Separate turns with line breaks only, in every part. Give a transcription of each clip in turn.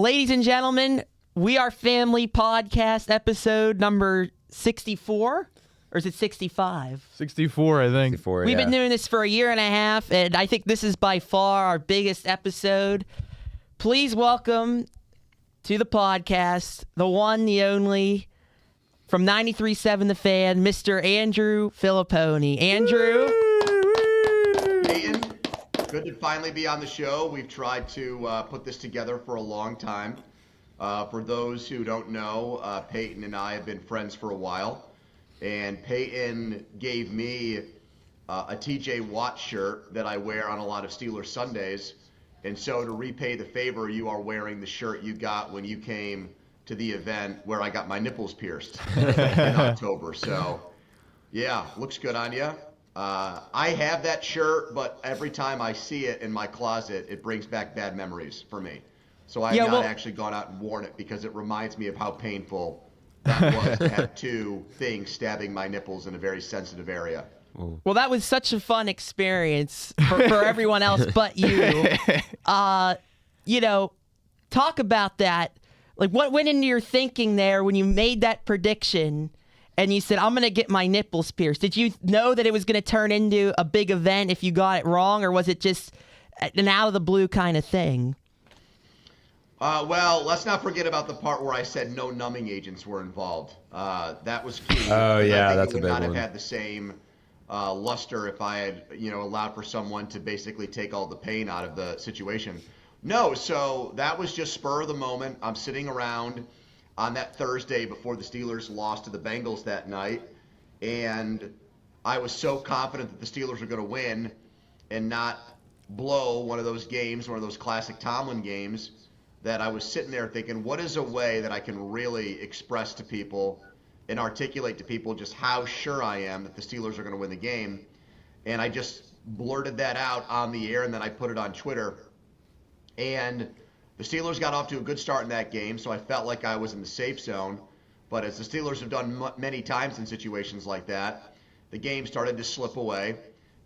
Ladies and gentlemen, We Are Family podcast episode number 64. Or is it 65?
64, I think.
64,
We've been doing this for a year and a half, and I think this is by far our biggest episode. Please welcome to the podcast, the one, the only, from 93.7 The Fan, Mr. Andrew Fillipponi. Andrew.
Peyton, good to finally be on the show. We've tried to put this together for a long time. For those who don't know, Peyton and I have been friends for a while. And Peyton gave me a TJ Watt shirt that I wear on a lot of Steelers Sundays. And so to repay the favor, you are wearing the shirt you got when you came to the event where I got my nipples pierced in October. So, yeah, looks good on you. I have that shirt, but every time I see it in my closet, it brings back bad memories for me. So I have not actually gone out and worn it because it reminds me of how painful that was to have two things stabbing my nipples in a very sensitive area.
Well, that was such a fun experience for everyone else but you. Talk about that. Like, what went into your thinking there when you made that prediction and you said, I'm going to get my nipples pierced? Did you know that it was going to turn into a big event if you got it wrong, or was it just an out-of-the-blue kind of thing?
Well, let's not forget about the part where I said no numbing agents were involved. That was key.
Oh, yeah, that's a big one.
I think it would not have had the same luster if I had, allowed for someone to basically take all the pain out of the situation. No, so that was just spur of the moment. I'm sitting around on that Thursday before the Steelers lost to the Bengals that night, and I was so confident that the Steelers were going to win and not blow one of those games, one of those classic Tomlin games, that I was sitting there thinking, what is a way that I can really express to people and articulate to people just how sure I am that the Steelers are going to win the game? And I just blurted that out on the air, and then I put it on Twitter. And the Steelers got off to a good start in that game, so I felt like I was in the safe zone. But as the Steelers have done many times in situations like that, the game started to slip away,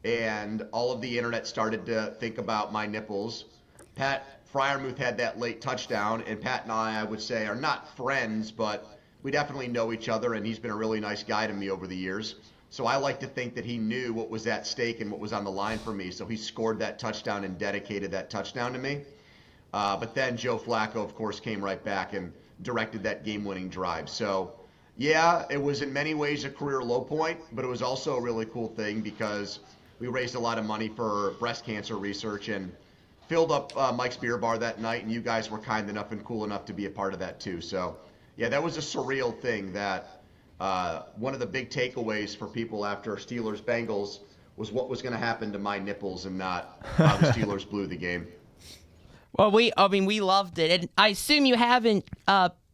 and all of the internet started to think about my nipples. Pat Freiermuth had that late touchdown, and Pat and I would say, are not friends, but we definitely know each other, and he's been a really nice guy to me over the years. So I like to think that he knew what was at stake and what was on the line for me, so he scored that touchdown and dedicated that touchdown to me. But then Joe Flacco, of course, came right back and directed that game-winning drive. So, yeah, it was in many ways a career low point, but it was also a really cool thing because we raised a lot of money for breast cancer research and filled up Mike's Beer Bar that night, and you guys were kind enough and cool enough to be a part of that too. So, yeah, that was a surreal thing that one of the big takeaways for people after Steelers-Bengals was what was going to happen to my nipples and not how the Steelers blew the game.
Well, we loved it. And I assume you haven't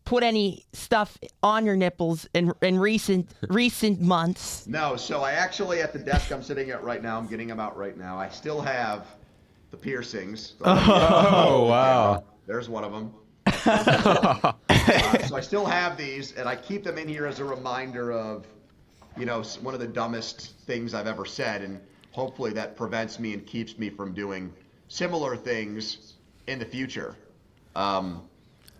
put any stuff on your nipples in recent months.
No, so I actually, at the desk I'm sitting at right now, I'm getting them out right now. I still have the piercings.
Oh, wow.
There's one of them. So I still have these, and I keep them in here as a reminder of, one of the dumbest things I've ever said, and hopefully that prevents me and keeps me from doing similar things in the future.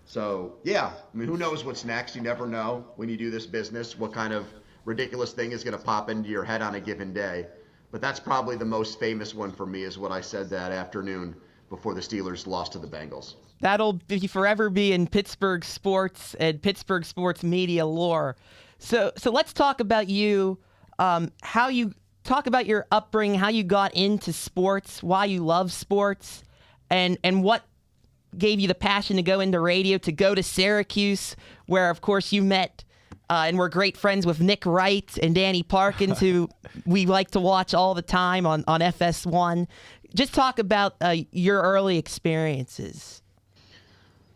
So, yeah, who knows what's next? You never know when you do this business what kind of ridiculous thing is going to pop into your head on a given day. But that's probably the most famous one for me, is what I said that afternoon before the Steelers lost to the Bengals.
That'll forever be in Pittsburgh sports and Pittsburgh sports media lore. So let's talk about you, how you talk about your upbringing, how you got into sports, why you love sports, and what gave you the passion to go into radio, to go to Syracuse, where, of course, you met and we're great friends with Nick Wright and Danny Parkins, who we like to watch all the time on FS1. Just talk about your early experiences.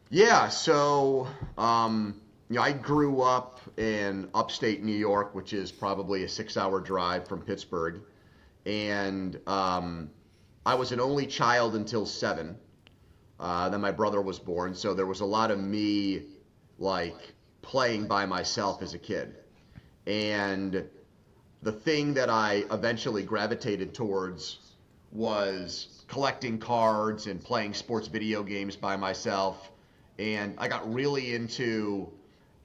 Yeah, so I grew up in upstate New York, which is probably a 6-hour drive from Pittsburgh, and I was an only child until 7. Then my brother was born, so there was a lot of me, playing by myself as a kid. And the thing that I eventually gravitated towards was collecting cards and playing sports video games by myself and I got really into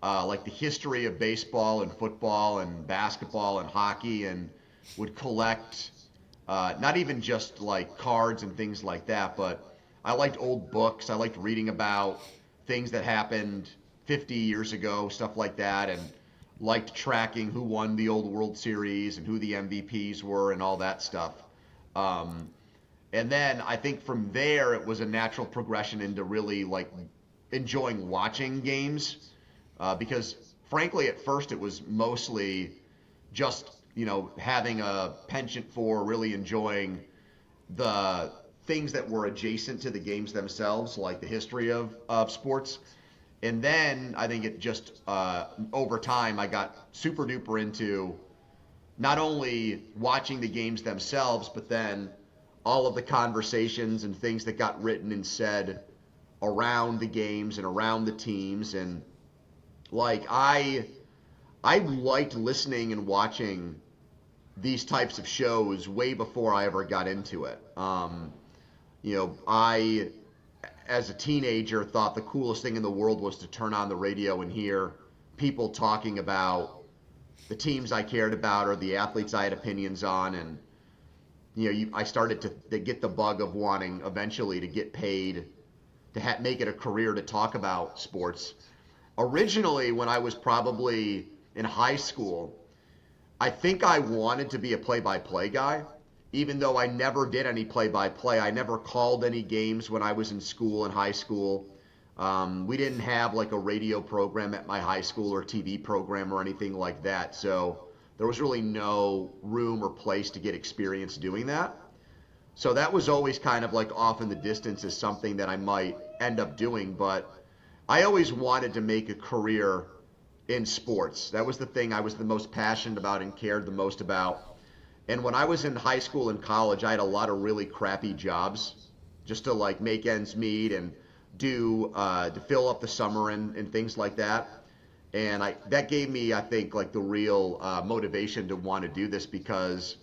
like the history of baseball and football and basketball and hockey, and would collect not even just like cards and things like that, but I liked old books. I liked reading about things that happened 50 years ago, stuff like that, and liked tracking who won the old World Series and who the MVPs were and all that stuff. And then I think from there it was a natural progression into really like enjoying watching games, because frankly at first it was mostly just having a penchant for really enjoying the things that were adjacent to the games themselves, like the history of sports. And then I think it just over time I got super duper into not only watching the games themselves, but then all of the conversations and things that got written and said around the games and around the teams. And like I liked listening and watching these types of shows way before I ever got into it. I, as a teenager, thought the coolest thing in the world was to turn on the radio and hear people talking about the teams I cared about or the athletes I had opinions on. And I started to get the bug of wanting eventually to get paid to make it a career to talk about sports. Originally, when I was probably in high school, I think I wanted to be a play-by-play guy, even though I never did any play-by-play. I never called any games when I was in school, in high school. We didn't have like a radio program at my high school or TV program or anything like that. So there was really no room or place to get experience doing that. So that was always kind of like off in the distance as something that I might end up doing. But I always wanted to make a career in sports. That was the thing I was the most passionate about and cared the most about. And when I was in high school and college, I had a lot of really crappy jobs just to like make ends meet and do to fill up the summer and things like that. And that gave me, I think, like the real motivation to want to do this, because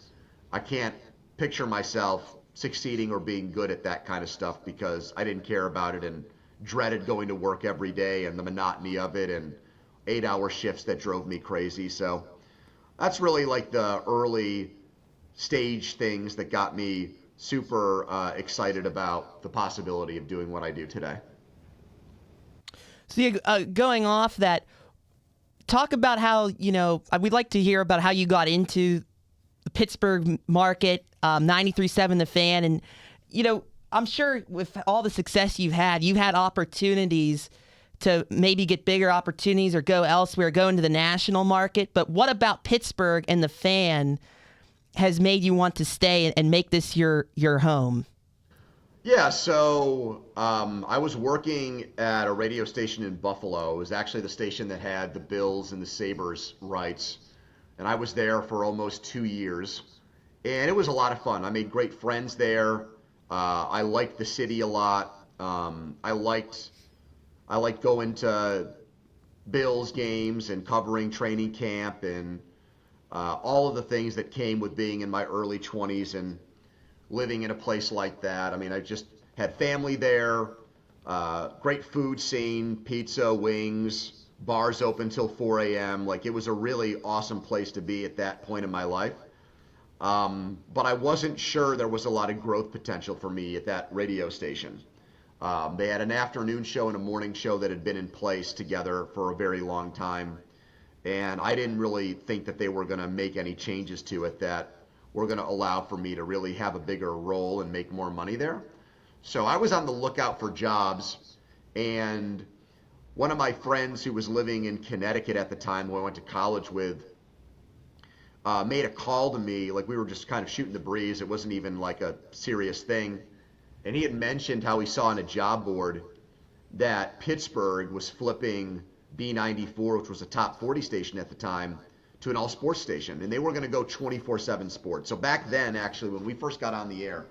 I can't picture myself succeeding or being good at that kind of stuff because I didn't care about it and dreaded going to work every day and the monotony of it and 8-hour shifts that drove me crazy. So that's really like the early stage things that got me super excited about the possibility of doing what I do today.
So going off that, talk about how, we'd like to hear about how you got into the Pittsburgh market, 93.7 The Fan. And, I'm sure with all the success you've had opportunities to maybe get bigger opportunities or go elsewhere, go into the national market. But what about Pittsburgh and The Fan has made you want to stay and make this your home?
Yeah, so I was working at a radio station in Buffalo. It was actually the station that had the Bills and the Sabres rights. And I was there for almost 2 years. And it was a lot of fun. I made great friends there. I liked the city a lot. I liked going to Bills games and covering training camp and all of the things that came with being in my early 20s and living in a place like that. I mean, I just had family there, great food scene, pizza, wings, bars open till 4 a.m. Like, it was a really awesome place to be at that point in my life. But I wasn't sure there was a lot of growth potential for me at that radio station. They had an afternoon show and a morning show that had been in place together for a very long time. And I didn't really think that they were going to make any changes to it that were going to allow for me to really have a bigger role and make more money there. So I was on the lookout for jobs, and one of my friends who was living in Connecticut at the time, who I went to college with, made a call to me. Like, we were just kind of shooting the breeze. It wasn't even like a serious thing. And he had mentioned how he saw on a job board that Pittsburgh was flipping B94, which was a top 40 station at the time, to an all-sports station. And they were going to go 24/7 sports. So back then, actually, when we first got on the air,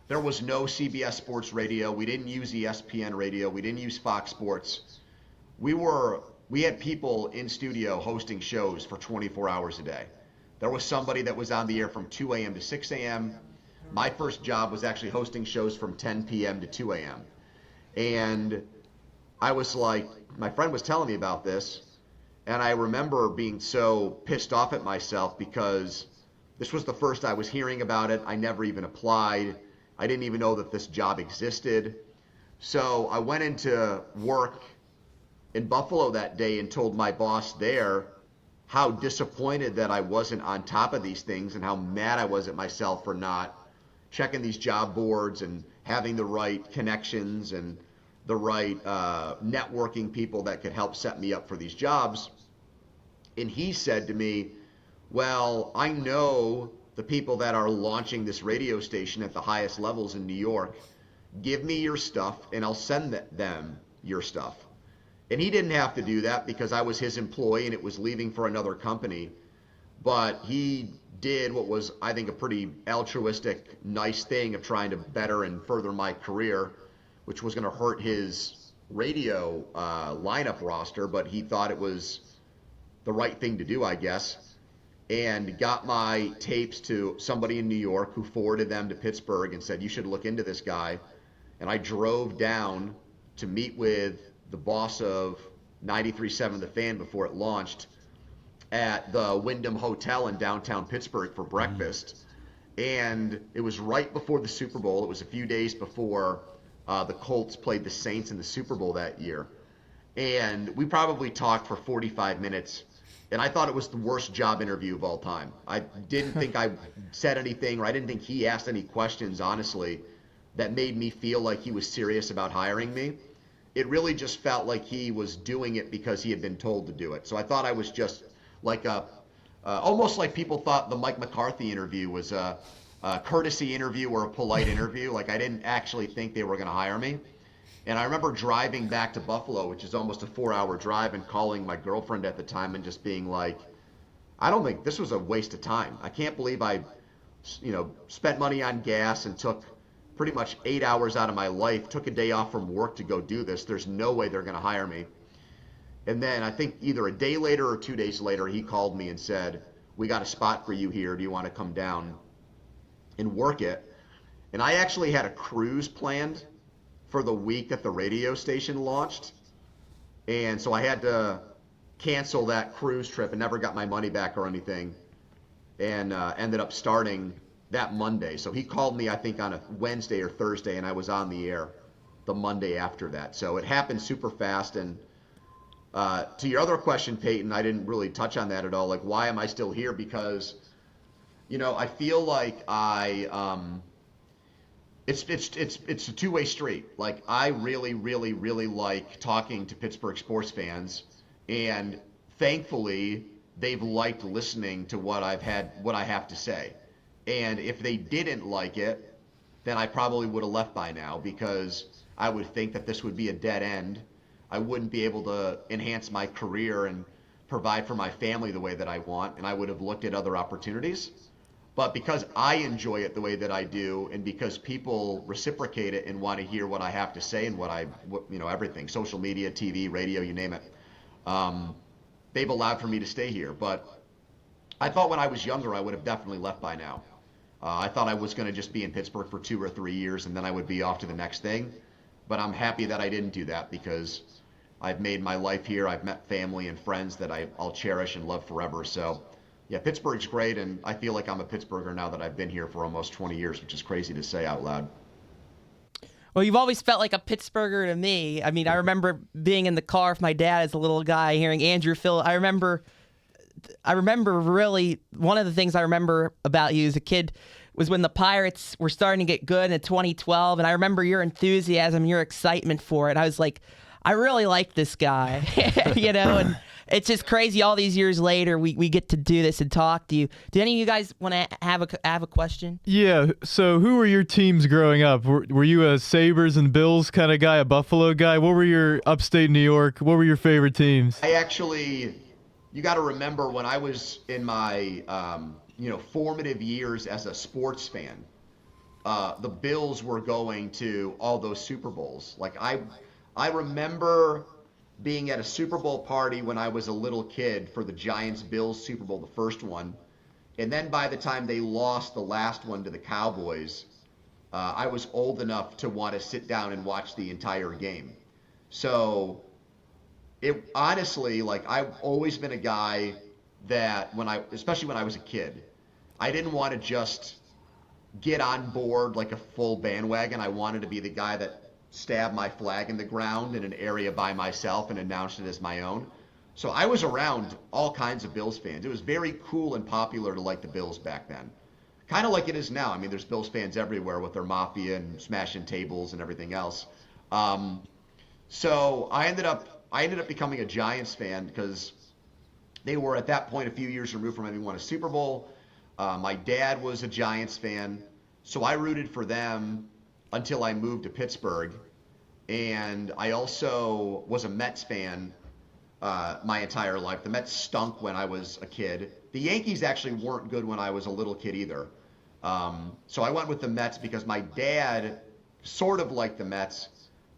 there was no CBS Sports Radio. We didn't use ESPN Radio. We didn't use Fox Sports. We had people in studio hosting shows for 24 hours a day. There was somebody that was on the air from 2 a.m. to 6 a.m. My first job was actually hosting shows from 10 p.m. to 2 a.m. And I was like, my friend was telling me about this, and I remember being so pissed off at myself because this was the first I was hearing about it. I never even applied. I didn't even know that this job existed. So I went into work in Buffalo that day and told my boss there how disappointed that I wasn't on top of these things and how mad I was at myself for not checking these job boards and having the right connections and the right networking people that could help set me up for these jobs. And he said to me, well, I know the people that are launching this radio station at the highest levels in New York. Give me your stuff and I'll send them your stuff. And he didn't have to do that because I was his employee and it was leaving for another company. But he did what was, I think, a pretty altruistic, nice thing of trying to better and further my career, which was going to hurt his radio lineup roster. But he thought it was the right thing to do, I guess, and got my tapes to somebody in New York who forwarded them to Pittsburgh and said, you should look into this guy. And I drove down to meet with the boss of 93.7 The Fan before it launched at the Wyndham Hotel in downtown Pittsburgh for breakfast. And it was right before the Super Bowl. It was a few days before the Colts played the Saints in the Super Bowl that year. And we probably talked for 45 minutes. And I thought it was the worst job interview of all time. I didn't think I said anything, or I didn't think he asked any questions, honestly, that made me feel like he was serious about hiring me. It really just felt like he was doing it because he had been told to do it. So I thought I was just like almost like people thought the Mike McCarthy interview was a courtesy interview or a polite interview. Like I didn't actually think they were going to hire me. And I remember driving back to Buffalo, which is almost a 4-hour drive, and calling my girlfriend at the time and just being like, I don't think this was a waste of time. I can't believe I, spent money on gas and took pretty much 8 hours out of my life, took a day off from work to go do this. There's no way they're going to hire me. And then I think either a day later or 2 days later, he called me and said, we got a spot for you here. Do you want to come down and work it? And I actually had a cruise planned for the week that the radio station launched. And so I had to cancel that cruise trip and never got my money back or anything, and ended up starting that Monday. So he called me, I think, on a Wednesday or Thursday, and I was on the air the Monday after that. So it happened super fast. And to your other question, Peyton, I didn't really touch on that at all. Like, why am I still here? Because, I feel like it's a two-way street. Like, I really, really, really like talking to Pittsburgh sports fans, and thankfully they've liked listening to what I have to say. And if they didn't like it, then I probably would have left by now, because I would think that this would be a dead end. I wouldn't be able to enhance my career and provide for my family the way that I want, and I would have looked at other opportunities. But because I enjoy it the way that I do, and because people reciprocate it and want to hear what I have to say and everything, social media, TV, radio, you name it, they've allowed for me to stay here. But I thought when I was younger, I would have definitely left by now. I thought I was going to just be in Pittsburgh for 2 or 3 years and then I would be off to the next thing. But I'm happy that I didn't do that, because I've made my life here. I've met family and friends that I'll cherish and love forever. So yeah, Pittsburgh's great, and I feel like I'm a Pittsburgher now that I've been here for almost 20 years, which is crazy to say out loud.
Well, you've always felt like a Pittsburgher to me. I mean, I remember being in the car with my dad as a little guy, hearing Andrew Phil. I remember really, one of the things I remember about you as a kid was when the Pirates were starting to get good in 2012, and I remember your enthusiasm, your excitement for it. I was like, I really like this guy, and it's just crazy. All these years later, we get to do this and talk to you. Do any of you guys want to have a question?
Yeah. So who were your teams growing up? Were you a Sabres and Bills kind of guy, a Buffalo guy? What were your upstate New York? What were your favorite teams?
You got to remember when I was in my, formative years as a sports fan, the Bills were going to all those Super Bowls. Like I remember being at a Super Bowl party when I was a little kid for the Giants-Bills Super Bowl, the first one. And then by the time they lost the last one to the Cowboys, I was old enough to want to sit down and watch the entire game. So it honestly, like, I've always been a guy that especially when I was a kid, I didn't want to just get on board like a full bandwagon. I wanted to be the guy that stabbed my flag in the ground in an area by myself and announced it as my own. So I was around all kinds of Bills fans. It was very cool and popular to like the Bills back then. Kind of like it is now. I mean, there's Bills fans everywhere with their mafia and smashing tables and everything else. So I ended up becoming a Giants fan because they were at that point a few years removed from having won a Super Bowl. My dad was a Giants fan, so I rooted for them until I moved to Pittsburgh. And I also was a Mets fan my entire life. The Mets stunk when I was a kid. The Yankees actually weren't good when I was a little kid either. So I went with the Mets because my dad sort of liked the Mets.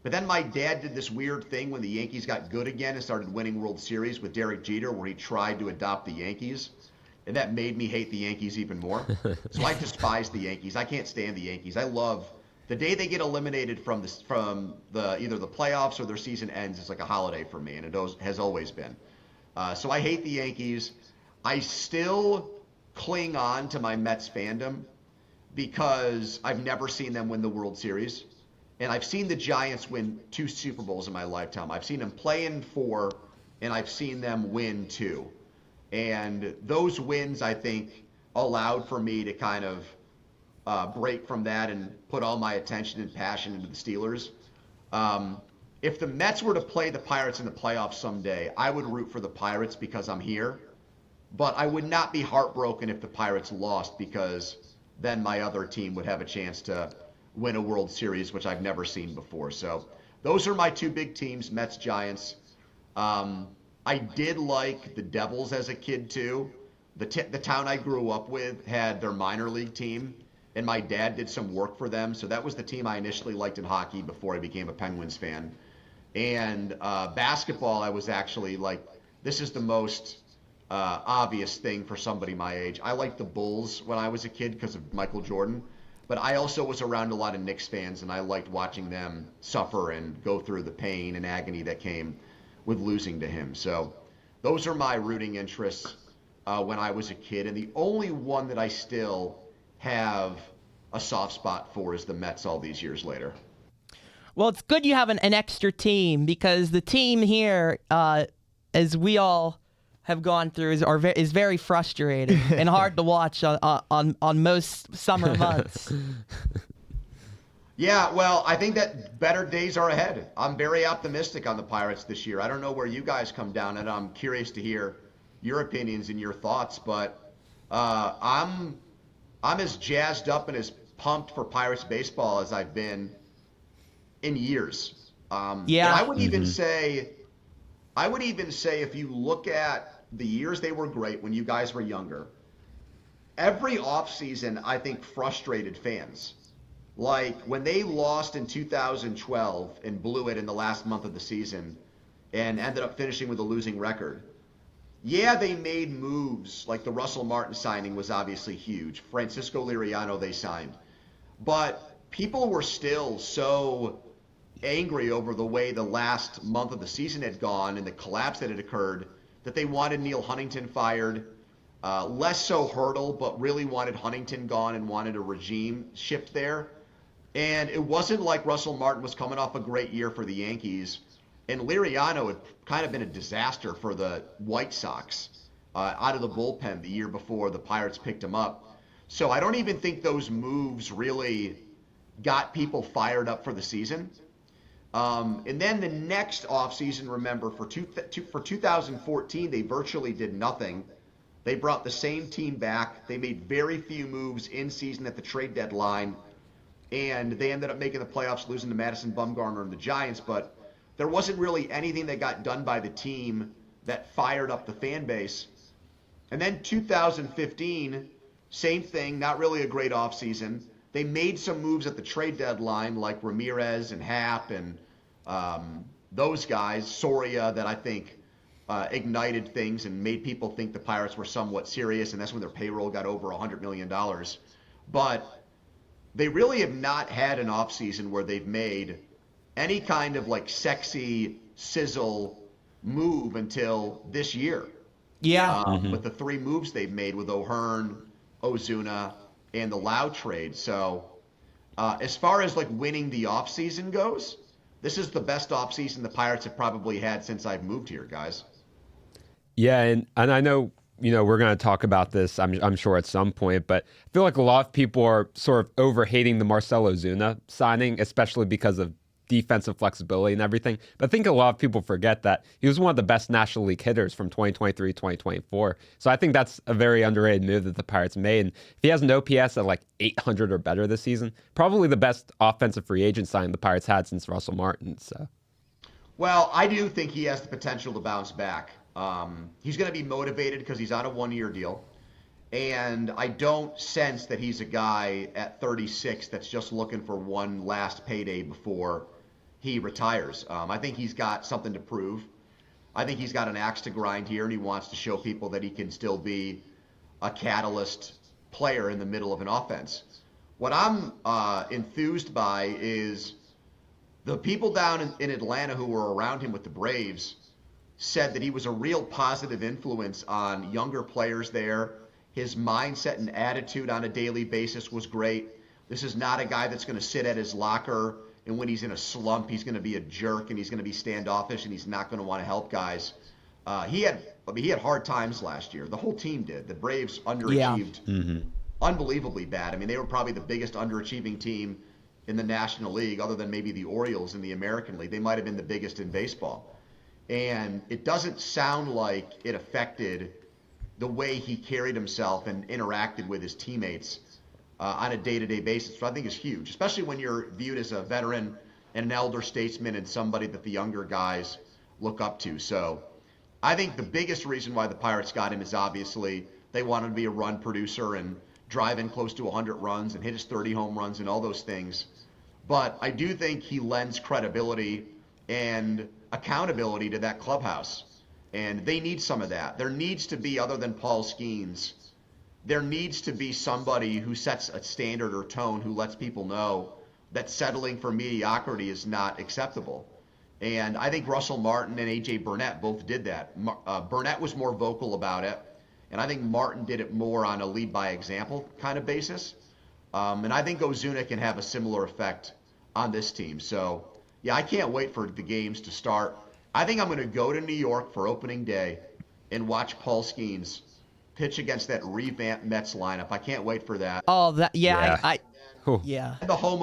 But then my dad did this weird thing when the Yankees got good again and started winning World Series with Derek Jeter, where he tried to adopt the Yankees. And that made me hate the Yankees even more. So I despise the Yankees. I can't stand the Yankees. I love the day they get eliminated from the either the playoffs or their season ends. It's like a holiday for me, and it has always been. So I hate the Yankees. I still cling on to my Mets fandom because I've never seen them win the World Series. And I've seen the Giants win 2 Super Bowls in my lifetime. I've seen them play in 4, and I've seen them win 2. And those wins, I think, allowed for me to kind of break from that and put all my attention and passion into the Steelers. If the Mets were to play the Pirates in the playoffs someday, I would root for the Pirates because I'm here. But I would not be heartbroken if the Pirates lost, because then my other team would have a chance to win a World Series, which I've never seen before. So those are my 2 big teams, Mets, Giants. I did like the Devils as a kid too. The town I grew up with had their minor league team, and my dad did some work for them. So that was the team I initially liked in hockey before I became a Penguins fan. And basketball, I was actually like, this is the most obvious thing for somebody my age. I liked the Bulls when I was a kid because of Michael Jordan. But I also was around a lot of Knicks fans, and I liked watching them suffer and go through the pain and agony that came with losing to him. So those are my rooting interests when I was a kid. And the only one that I still have a soft spot for is the Mets all these years later.
Well, it's good you have an extra team, because the team here, as we all have gone through, is very frustrating and hard to watch on most summer months.
Yeah, well, I think that better days are ahead. I'm very optimistic on the Pirates this year. I don't know where you guys come down, and I'm curious to hear your opinions and your thoughts, but I'm as jazzed up and as pumped for Pirates baseball as I've been in years.
Yeah.
And I would even say if you look at the years they were great when you guys were younger, every offseason, I think, frustrated fans. Like when they lost in 2012 and blew it in the last month of the season and ended up finishing with a losing record. Yeah, they made moves, like the Russell Martin signing was obviously huge. Francisco Liriano they signed. But people were still so angry over the way the last month of the season had gone and the collapse that had occurred that they wanted Neil Huntington fired. Less so Hurdle, but really wanted Huntington gone and wanted a regime shift there. And it wasn't like Russell Martin was coming off a great year for the Yankees. And Liriano had kind of been a disaster for the White Sox out of the bullpen the year before the Pirates picked him up. So I don't even think those moves really got people fired up for the season. And then the next offseason, remember, for 2014, they virtually did nothing. They brought the same team back. They made very few moves in season at the trade deadline. And they ended up making the playoffs, losing to Madison Bumgarner and the Giants. But there wasn't really anything that got done by the team that fired up the fan base. And then 2015, same thing, not really a great offseason. They made some moves at the trade deadline, like Ramirez and Happ and those guys, Soria, that I think ignited things and made people think the Pirates were somewhat serious, and that's when their payroll got over $100 million. But they really have not had an offseason where they've made any kind of like sexy sizzle move until this year.
Yeah.
With the 3 moves they've made with O'Hearn, Ozuna, and the Lau trade. So as far as like winning the offseason goes, this is the best offseason the Pirates have probably had since I've moved here, guys.
Yeah, and I know, we're going to talk about this, I'm sure, at some point, but I feel like a lot of people are sort of over-hating the Marcell Ozuna signing, especially because of defensive flexibility and everything. But I think a lot of people forget that he was one of the best National League hitters from 2023, 2024. So I think that's a very underrated move that the Pirates made. And if he has an OPS at like 800 or better this season, probably the best offensive free agent signing the Pirates had since Russell Martin. So,
well, I do think he has the potential to bounce back. He's going to be motivated because he's on a 1-year deal. And I don't sense that he's a guy at 36 that's just looking for one last payday before he retires. I think he's got something to prove. I think he's got an axe to grind here, and he wants to show people that he can still be a catalyst player in the middle of an offense. What I'm enthused by is the people down in Atlanta who were around him with the Braves said that he was a real positive influence on younger players there. His mindset and attitude on a daily basis was great. This is not a guy that's going to sit at his locker, and when he's in a slump, he's going to be a jerk and he's going to be standoffish and he's not going to want to help guys. He had hard times last year. The whole team did. The Braves underachieved unbelievably bad. I mean, they were probably the biggest underachieving team in the National League, other than maybe the Orioles in the American League. They might have been the biggest in baseball. And it doesn't sound like it affected the way he carried himself and interacted with his teammates on a day-to-day basis, which I think is huge, especially when you're viewed as a veteran and an elder statesman and somebody that the younger guys look up to. So I think the biggest reason why the Pirates got him is obviously they wanted to be a run producer and drive in close to 100 runs and hit his 30 home runs and all those things. But I do think he lends credibility and accountability to that clubhouse. And they need some of that. There needs to be, other than Paul Skeens, there needs to be somebody who sets a standard or tone, who lets people know that settling for mediocrity is not acceptable. And I think Russell Martin and A.J. Burnett both did that. Burnett was more vocal about it, and I think Martin did it more on a lead-by-example kind of basis. And I think Ozuna can have a similar effect on this team. So, yeah, I can't wait for the games to start. I think I'm going to go to New York for opening day and watch Paul Skeens pitch against that revamped Mets lineup. I can't wait for that.
Oh, that yeah.
Yeah.
Yeah.
The home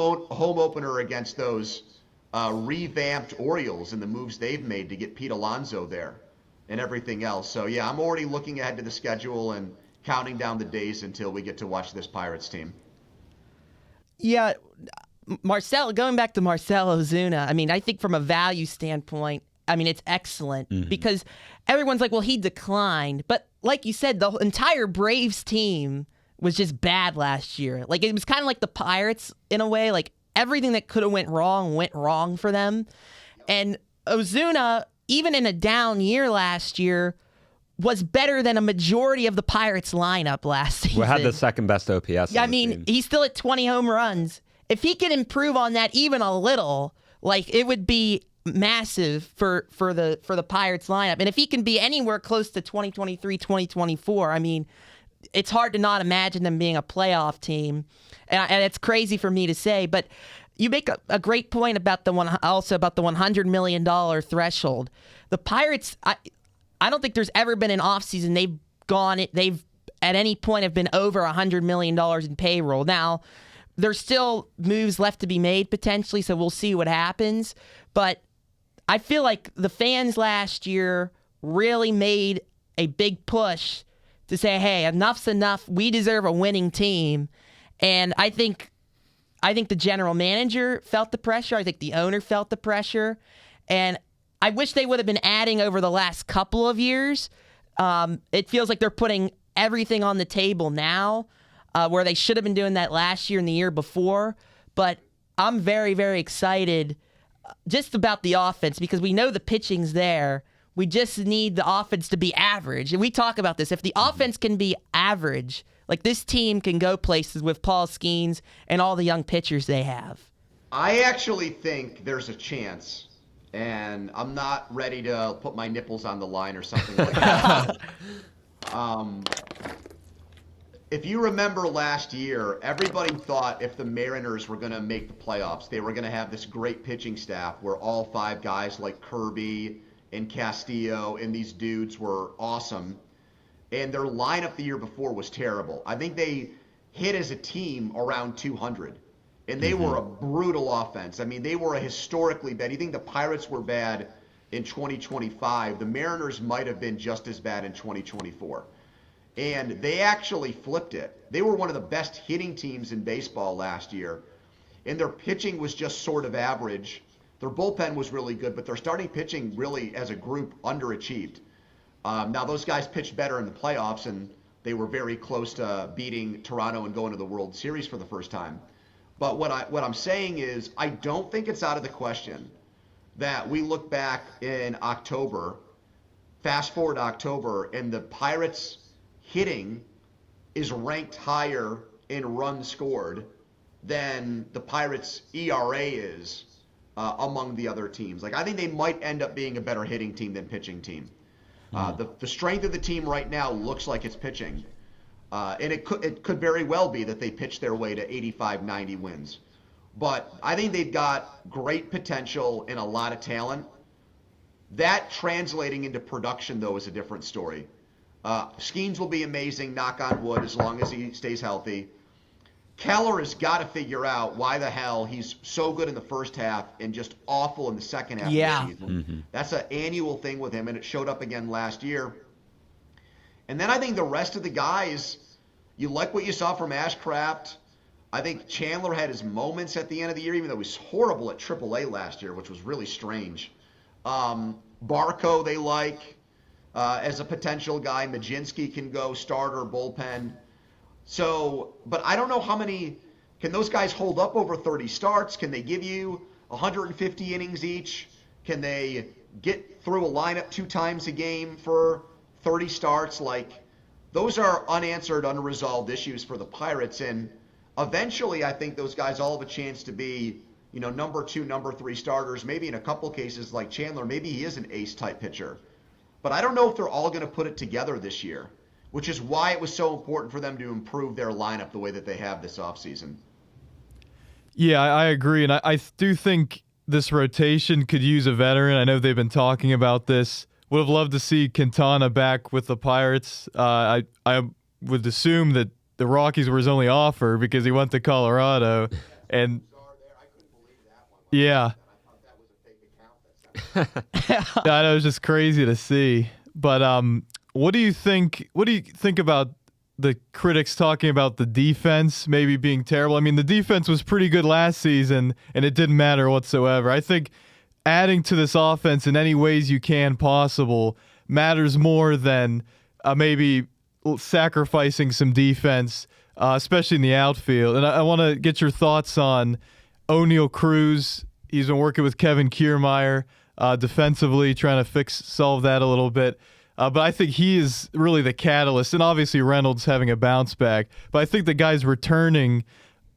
opener against those revamped Orioles and the moves they've made to get Pete Alonso there and everything else. So, yeah, I'm already looking ahead to the schedule and counting down the days until we get to watch this Pirates team.
Yeah, Marcell, going back to Marcell Ozuna, I mean, I think from a value standpoint, I mean, it's excellent because everyone's like, well, he declined. But like you said, the entire Braves team was just bad last year. Like, it was kind of like the Pirates in a way. Like, everything that could have went wrong for them. And Ozuna, even in a down year last year, was better than a majority of the Pirates lineup last season.
We had the second best OPS.
Yeah, I mean, he's still at 20 home runs. If he can improve on that even a little, like, it would be massive for the Pirates lineup. And if he can be anywhere close to 2023, 2024, I mean, it's hard to not imagine them being a playoff team. And it's crazy for me to say, but you make a great point about the $100 million threshold. The Pirates, I don't think there's ever been an offseason they've at any point have been over $100 million in payroll. Now, there's still moves left to be made potentially, so we'll see what happens. But I feel like the fans last year really made a big push to say, hey, enough's enough. We deserve a winning team. And I think the general manager felt the pressure. I think the owner felt the pressure. And I wish they would have been adding over the last couple of years. It feels like they're putting everything on the table now, where they should have been doing that last year and the year before. But I'm very, very excited just about the offense because we know the pitching's there. We just need the offense to be average. And we talk about this. If the offense can be average, like, this team can go places with Paul Skeens and all the young pitchers they have.
I actually think there's a chance, and I'm not ready to put my nipples on the line or something like that. If you remember last year, everybody thought if the Mariners were going to make the playoffs, they were going to have this great pitching staff where all 5 guys like Kirby and Castillo and these dudes were awesome. And their lineup the year before was terrible. I think they hit as a team around 200. And they were a brutal offense. I mean, they were a historically bad. You think the Pirates were bad in 2025. The Mariners might have been just as bad in 2024. And they actually flipped it. They were one of the best hitting teams in baseball last year. And their pitching was just sort of average. Their bullpen was really good, but their starting pitching really, as a group, underachieved. Now, those guys pitched better in the playoffs, and they were very close to beating Toronto and going to the World Series for the first time. But what I'm saying is I don't think it's out of the question that we look back in October, fast forward to October, and the Pirates' hitting is ranked higher in runs scored than the Pirates' ERA is among the other teams. Like, I think they might end up being a better hitting team than pitching team. The strength of the team right now looks like it's pitching. And it could very well be that they pitch their way to 85, 90 wins. But I think they've got great potential and a lot of talent. That translating into production, though, is a different story. Skeens will be amazing, knock on wood, as long as he stays healthy. Keller has got to figure out why the hell he's so good in the first half and just awful in the second half of the season. That's an annual thing with him, and it showed up again last year. And then I think the rest of the guys, you like what you saw from Ashcraft. I think Chandler had his moments at the end of the year, even though he was horrible at AAA last year, which was really strange. Barco they like as a potential guy. Majinski can go starter, bullpen. So, but I don't know how many, can those guys hold up over 30 starts? Can they give you 150 innings each? Can they get through a lineup 2 times a game for 30 starts? Like, those are unanswered, unresolved issues for the Pirates. And eventually, I think those guys all have a chance to be, number 2, number 3 starters. Maybe in a couple cases like Chandler, maybe he is an ace-type pitcher. But I don't know if they're all going to put it together this year, which is why it was so important for them to improve their lineup the way that they have this offseason.
Yeah, I agree. And I do think this rotation could use a veteran. I know they've been talking about this. Would have loved to see Quintana back with the Pirates. I would assume that the Rockies were his only offer because he went to Colorado. And yeah. I know, it's just crazy to see. But what do you think about the critics talking about the defense maybe being terrible? I mean, the defense was pretty good last season, and it didn't matter whatsoever. I think adding to this offense in any ways you can possible matters more than maybe sacrificing some defense, especially in the outfield. And I want to get your thoughts on Oneil Cruz. He's been working with Kevin Kiermaier defensively, trying to solve that a little bit. But I think he is really the catalyst, and obviously Reynolds having a bounce back. But I think the guys returning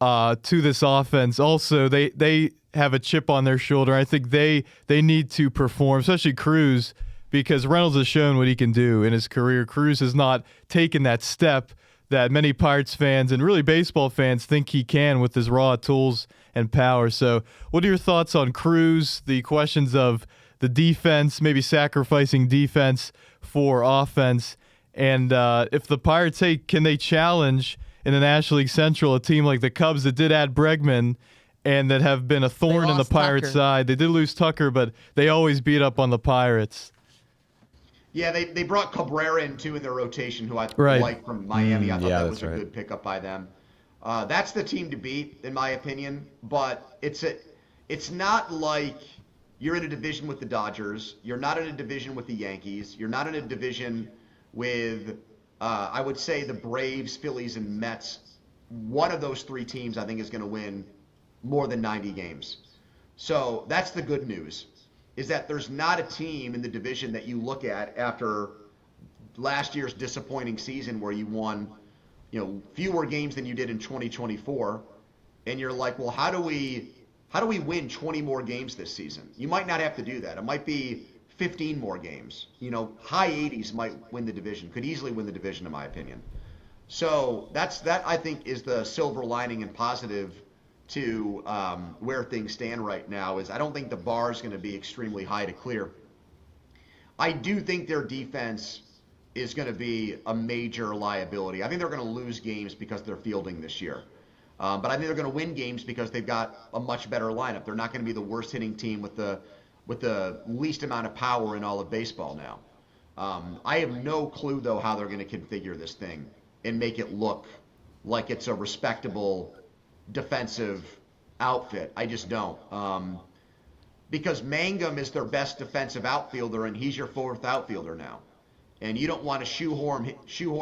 to this offense also, they have a chip on their shoulder. I think they need to perform, especially Cruz, because Reynolds has shown what he can do in his career. Cruz has not taken that step that many Pirates fans and really baseball fans think he can with his raw tools and power. So what are your thoughts on Cruz, the questions of the defense, maybe sacrificing defense for offense, and if the Pirates, can they challenge in the National League Central a team like the Cubs that did add Bregman and that have been a thorn in the Pirates' side? They did lose Tucker, but they always beat up on the Pirates.
Yeah, they brought Cabrera in, too, in their rotation, who I like from Miami. I thought that was a good pickup by them. That's the team to beat, in my opinion. But it's not like you're in a division with the Dodgers. You're not in a division with the Yankees. You're not in a division with, I would say, the Braves, Phillies, and Mets. One of those 3 teams, I think, is going to win more than 90 games. So that's the good news, is that there's not a team in the division that you look at after last year's disappointing season where you won, fewer games than you did in 2024, and you're like, well, how do we how do we win 20 more games this season? You might not have to do that. It might be 15 more games. High 80s might win the division, could easily win the division in my opinion. So that I think is the silver lining and positive to where things stand right now. Is I don't think the bar is going to be extremely high to clear. I do think their defense is going to be a major liability. I think they're going to lose games because they're fielding this year. But I think they're going to win games because they've got a much better lineup. They're not going to be the worst hitting team with the least amount of power in all of baseball now. I have no clue, though, how they're going to configure this thing and make it look like it's a respectable defensive outfit. I just don't. Because Mangum is their best defensive outfielder, and he's your fourth outfielder now. And you don't want to shoehorn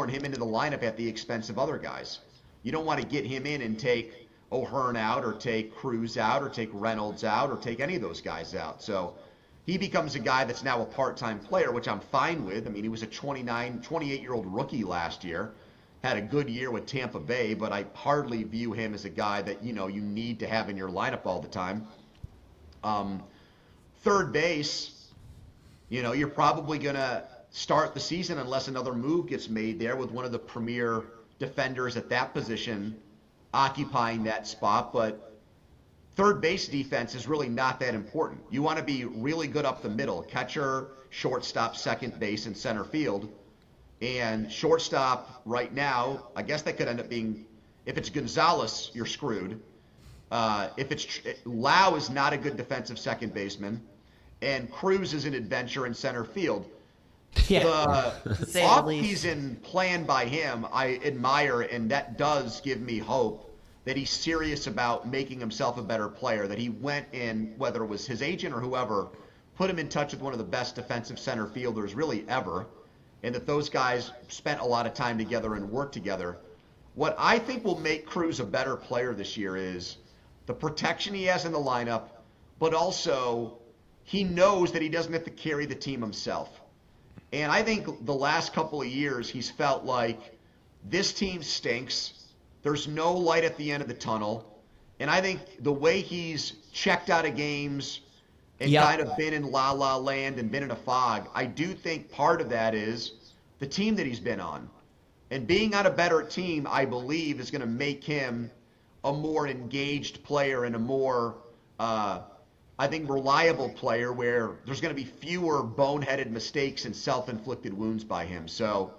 him into the lineup at the expense of other guys. You don't want to get him in and take O'Hearn out or take Cruz out or take Reynolds out or take any of those guys out. So he becomes a guy that's now a part-time player, which I'm fine with. I mean, he was a 28-year-old rookie last year, had a good year with Tampa Bay, but I hardly view him as a guy that, you need to have in your lineup all the time. Third base, you're probably going to start the season unless another move gets made there with one of the premier defenders at that position occupying that spot. But third base defense is really not that important. You want to be really good up the middle, catcher, shortstop, second base, and center field. And shortstop right now, I guess that could end up being, if it's Gonzales, you're screwed. Lau is not a good defensive second baseman, and Cruz is an adventure in center field.
Yeah.
The off-season plan by him, I admire, and that does give me hope that he's serious about making himself a better player, that he went in, whether it was his agent or whoever, put him in touch with one of the best defensive center fielders really ever, and that those guys spent a lot of time together and worked together. What I think will make Cruz a better player this year is the protection he has in the lineup, but also he knows that he doesn't have to carry the team himself. And I think the last couple of years he's felt like this team stinks. There's no light at the end of the tunnel. And I think the way he's checked out of games and kind of been in la-la land and been in a fog, I do think part of that is the team that he's been on. And being on a better team, I believe, is going to make him a more engaged player and a more, I think, reliable player where there's going to be fewer boneheaded mistakes and self-inflicted wounds by him. So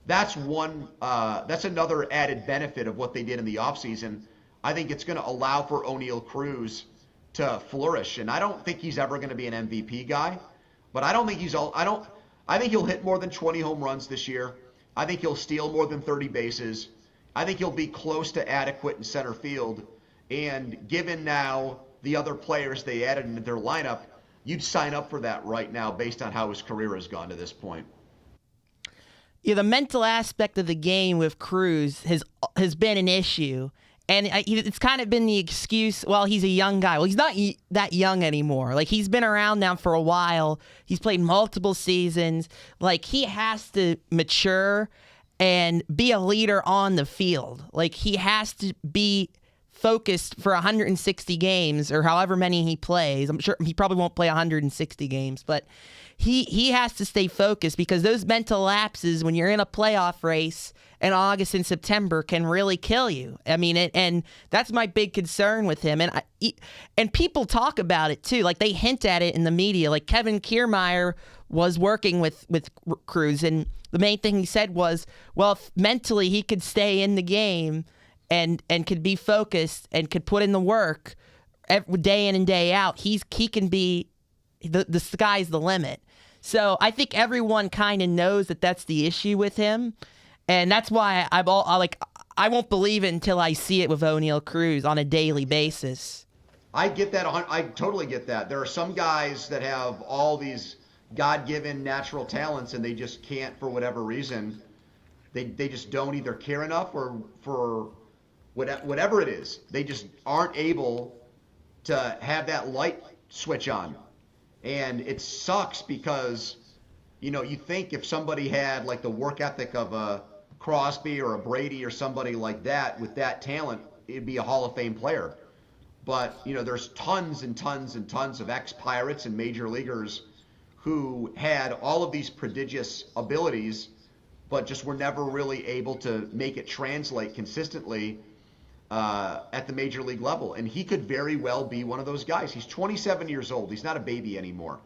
that's another added benefit of what they did in the offseason. I think it's going to allow for Oneil Cruz to flourish. And I don't think he's ever going to be an MVP guy, but I think he'll hit more than 20 home runs this year. I think he'll steal more than 30 bases. I think he'll be close to adequate in center field. And given now the other players they added into their lineup, you'd sign up for that right now based on how his career has gone to this point.
Yeah, the mental aspect of the game with Cruz has been an issue. And it's kind of been the excuse, well, he's a young guy. Well, he's not that young anymore. Like, he's been around now for a while. He's played multiple seasons. Like, he has to mature and be a leader on the field. Like, he has to be focused for 160 games or however many he plays. I'm sure he probably won't play 160 games, but he has to stay focused because those mental lapses when you're in a playoff race in August and September can really kill you. I mean, and that's my big concern with him. And people talk about it too. Like, they hint at it in the media. Like, Kevin Kiermaier was working with Cruz, and the main thing he said was, well, if mentally he could stay in the game and could be focused and could put in the work day in and day out, he can be the sky's the limit. So I think everyone kind of knows that that's the issue with him. And that's why I won't believe it until I see it with Oneil Cruz on a daily basis.
I get that. I totally get that. There are some guys that have all these God-given natural talents and they just can't, for whatever reason, they just don't either care enough or for whatever it is. They just aren't able to have that light switch on. And it sucks because, you think if somebody had like the work ethic of a Crosby or a Brady or somebody like that with that talent, it'd be a Hall of Fame player. But, there's tons and tons and tons of ex-Pirates and major leaguers who had all of these prodigious abilities, but just were never really able to make it translate consistently at the major league level. And he could very well be one of those guys. He's 27 years old. He's not a baby anymore.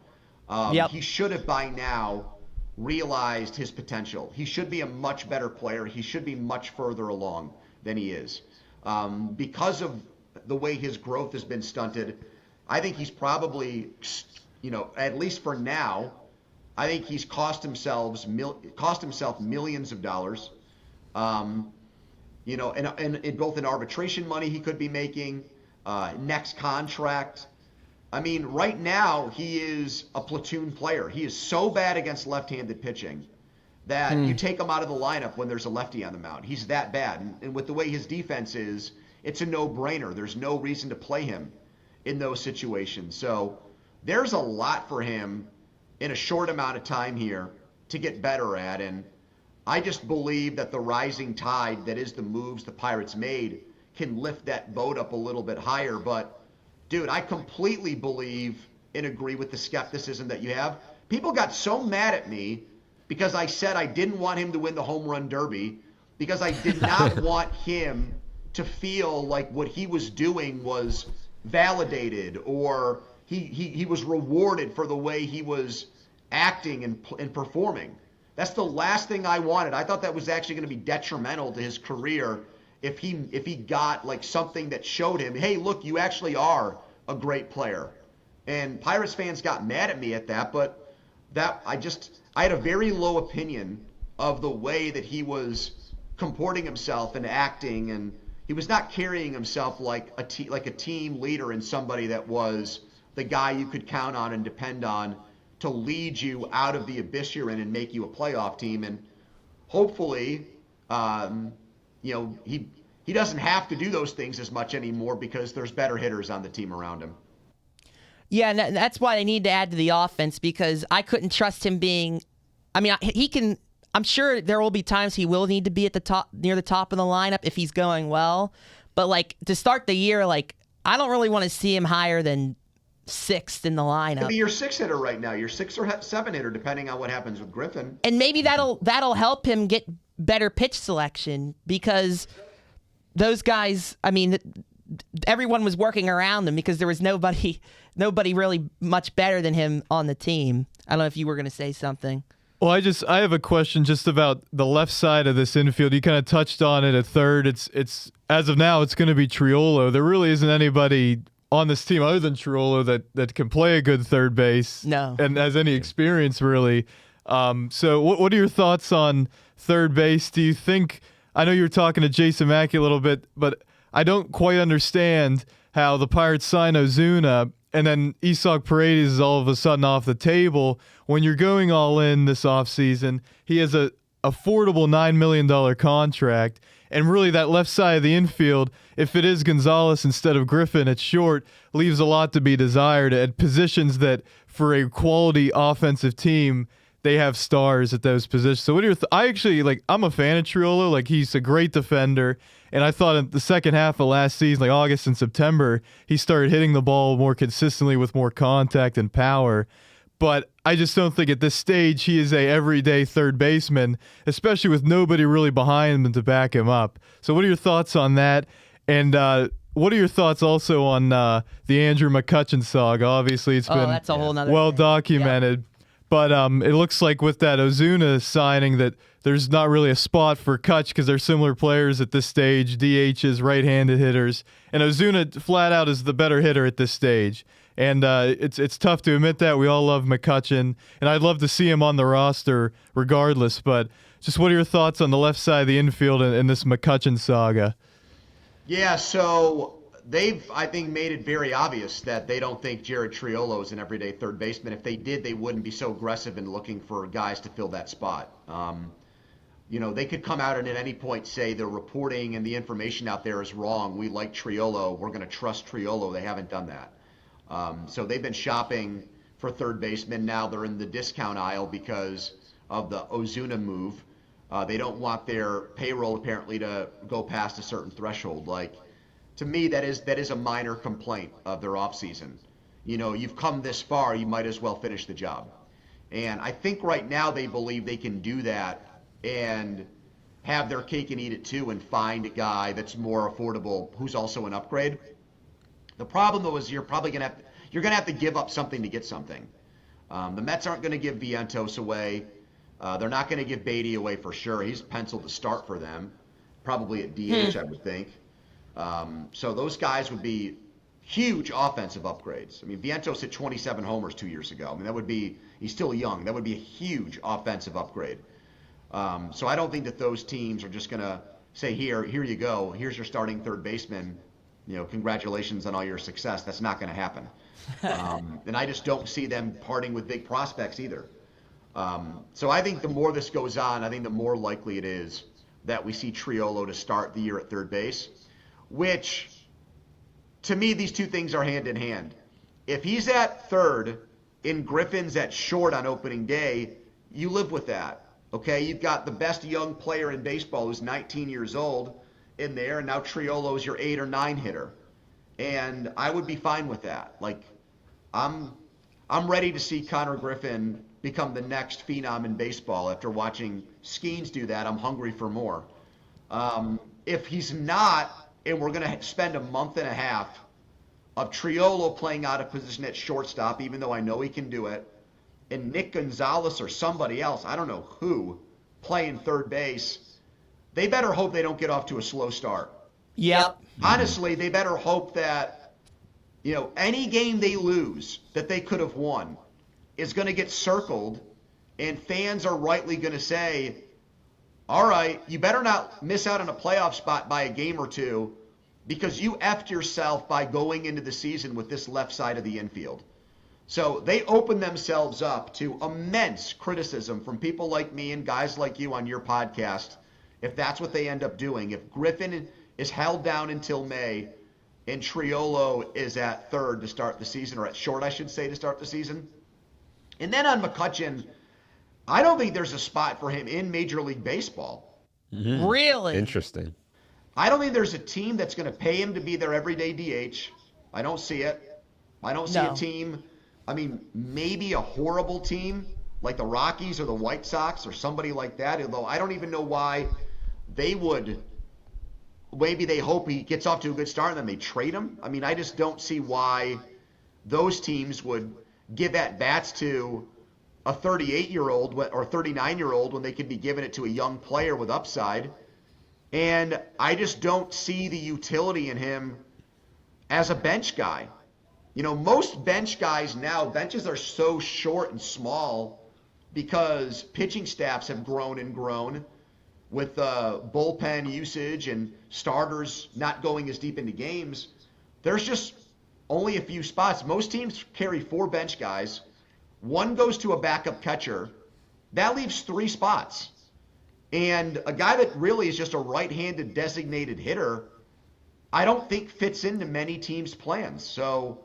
He should have by now realized his potential. He should be a much better player. He should be much further along than he is. Because of the way his growth has been stunted, I think he's probably, at least for now, I think he's cost himself millions of dollars. And both in arbitration money he could be making, next contract. I mean, right now he is a platoon player. He is so bad against left-handed pitching that you take him out of the lineup when there's a lefty on the mound. He's that bad. And with the way his defense is, it's a no-brainer. There's no reason to play him in those situations. So there's a lot for him in a short amount of time here to get better at. And I just believe that the rising tide that is the moves the Pirates made can lift that boat up a little bit higher. But, dude, I completely believe and agree with the skepticism that you have. People got so mad at me because I said I didn't want him to win the home run derby, because I did not want him to feel like what he was doing was validated, or he was rewarded for the way he was acting and performing. That's the last thing I wanted. I thought that was actually going to be detrimental to his career if he got like something that showed him, hey, look, you actually are a great player. And Pirates fans got mad at me at that, but I had a very low opinion of the way that he was comporting himself and acting, and he was not carrying himself like a team leader and somebody that was the guy you could count on and depend on to lead you out of the abyss you're in and make you a playoff team. And hopefully, he doesn't have to do those things as much anymore because there's better hitters on the team around him.
Yeah, and that's why they need to add to the offense, because I couldn't trust him being. I mean, he can. I'm sure there will be times he will need to be at the top, near the top of the lineup if he's going well. But like to start the year, like I don't really want to see him higher than 6th in the lineup.
Could be your 6 hitter right now, your 6 or 7 hitter, depending on what happens with Griffin.
And maybe that'll help him get better pitch selection, because those guys. I mean, everyone was working around them because there was nobody really much better than him on the team. I don't know if you were going to say something.
Well, I have a question just about the left side of this infield. You kind of touched on it at third. It's as of now, it's going to be Triolo. There really isn't anybody on this team other than Triolo that can play a good third base.
No.
And has any experience really. So what are your thoughts on third base? Do you think, I know you were talking to Jason Mackey a little bit, but I don't quite understand how the Pirates sign Ozuna and then Isak Paredes is all of a sudden off the table when you're going all in this offseason. He has a affordable $9 million contract, and really that left side of the infield, if it is Gonzales instead of Griffin at short, leaves a lot to be desired at positions that for a quality offensive team, they have stars at those positions. So what are your I'm a fan of Triolo. Like, he's a great defender. And I thought in the second half of last season, like August and September, he started hitting the ball more consistently with more contact and power. But I just don't think at this stage he is a everyday third baseman, especially with nobody really behind him to back him up. So what are your thoughts on that? And what are your thoughts also on the Andrew McCutchen saga? Obviously, it's been
that's a whole nother
well
thing.
documented.
Yep.
But it looks like with that Ozuna signing that there's not really a spot for Cutch because they're similar players at this stage, DHs, right-handed hitters. And Ozuna flat out is the better hitter at this stage. And it's tough to admit that. We all love McCutchen, and I'd love to see him on the roster regardless. But just what are your thoughts on the left side of the infield in this McCutchen saga?
Yeah, so they've, I think, made it very obvious that they don't think Jared Triolo is an everyday third baseman. If they did, they wouldn't be so aggressive in looking for guys to fill that spot. They could come out and at any point say the reporting and the information out there is wrong. We like Triolo. We're going to trust Triolo. They haven't done that. So they've been shopping for third baseman. Now they're in the discount aisle because of the Ozuna move. They don't want their payroll apparently to go past a certain threshold. Like, to me, that is a minor complaint of their offseason. You've come this far, you might as well finish the job. And I think right now they believe they can do that and have their cake and eat it too, and find a guy that's more affordable who's also an upgrade. The problem though is you're gonna have to give up something to get something. The Mets aren't going to give Vientos away. They're not going to give Beatty away for sure. He's penciled to start for them, probably at DH, I would think. So those guys would be huge offensive upgrades. I mean, Vientos hit 27 homers 2 years ago. I mean, he's still young. That would be a huge offensive upgrade. So I don't think that those teams are just going to say, here you go. Here's your starting third baseman. Congratulations on all your success. That's not going to happen. And I just don't see them parting with big prospects either. So I think the more this goes on, I think the more likely it is that we see Triolo to start the year at third base, which, to me, these two things are hand in hand. If he's at third and Griffin's at short on opening day, you live with that. Okay, you've got the best young player in baseball who's 19 years old in there, and now Triolo's your 8 or 9 hitter. And I would be fine with that. Like, I'm ready to see Connor Griffin become the next phenom in baseball. After watching Skeens do that, I'm hungry for more. If he's not, and we're going to spend a month and a half of Triolo playing out of position at shortstop, even though I know he can do it, and Nick Gonzales or somebody else, I don't know who, playing third base, they better hope they don't get off to a slow start.
Yep.
Honestly, they better hope that, any game they lose that they could have won is going to get circled, and fans are rightly going to say, all right, you better not miss out on a playoff spot by a game or two because you effed yourself by going into the season with this left side of the infield. So they open themselves up to immense criticism from people like me and guys like you on your podcast if that's what they end up doing. If Griffin is held down until May and Triolo is at third to start the season, or at short, I should say, to start the season. And then on McCutchen, I don't think there's a spot for him in Major League Baseball.
Mm-hmm.
Really?
Interesting.
I don't think there's a team that's going to pay him to be their everyday DH. I don't see it. I don't see a team. I mean, maybe a horrible team like the Rockies or the White Sox or somebody like that, although I don't even know why they would. Maybe they hope he gets off to a good start and then they trade him. I mean, I just don't see why those teams would give at-bats to a 38-year-old or 39-year-old when they could be giving it to a young player with upside. And I just don't see the utility in him as a bench guy. Most bench guys now, benches are so short and small because pitching staffs have grown and grown with bullpen usage and starters not going as deep into games. There's just only a few spots. Most teams carry 4 bench guys. 1 goes to a backup catcher. That leaves 3 spots. And a guy that really is just a right-handed designated hitter, I don't think fits into many teams' plans. So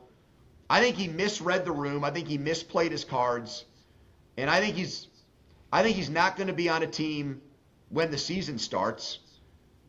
I think he misread the room. I think he misplayed his cards. And I think he's not going to be on a team when the season starts.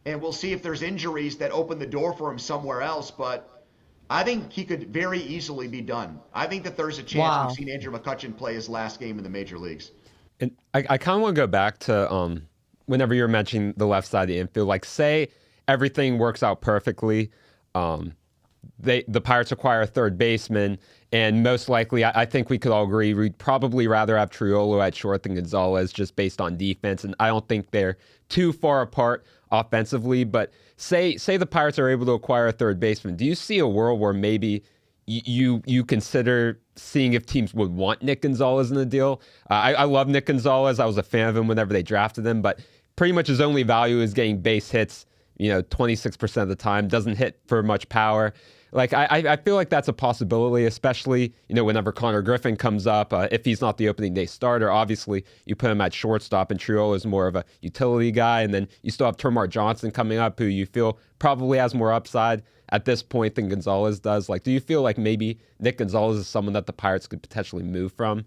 And we'll see if there's injuries that open the door for him somewhere else. But I think he could very easily be done. I think that there's a chance we've seen Andrew McCutchen play his last game in the major leagues. And
I kind of want to go back to whenever you're mentioning the left side of the infield. Like, say everything works out perfectly. The Pirates acquire a third baseman, and most likely, I think we could all agree, we'd probably rather have Triolo at short than Gonzales just based on defense, and I don't think they're too far apart offensively, but say the Pirates are able to acquire a third baseman. Do you see a world where maybe you consider seeing if teams would want Nick Gonzales in the deal? I love Nick Gonzales. I was a fan of him whenever they drafted him, but pretty much his only value is getting base hits, 26% of the time, doesn't hit for much power. Like, I feel like that's a possibility, especially, whenever Connor Griffin comes up. If he's not the opening day starter, obviously you put him at shortstop, and Triolo is more of a utility guy. And then you still have Termarr Johnson coming up, who you feel probably has more upside at this point than Gonzales does. Like, do you feel like maybe Nick Gonzales is someone that the Pirates could potentially move from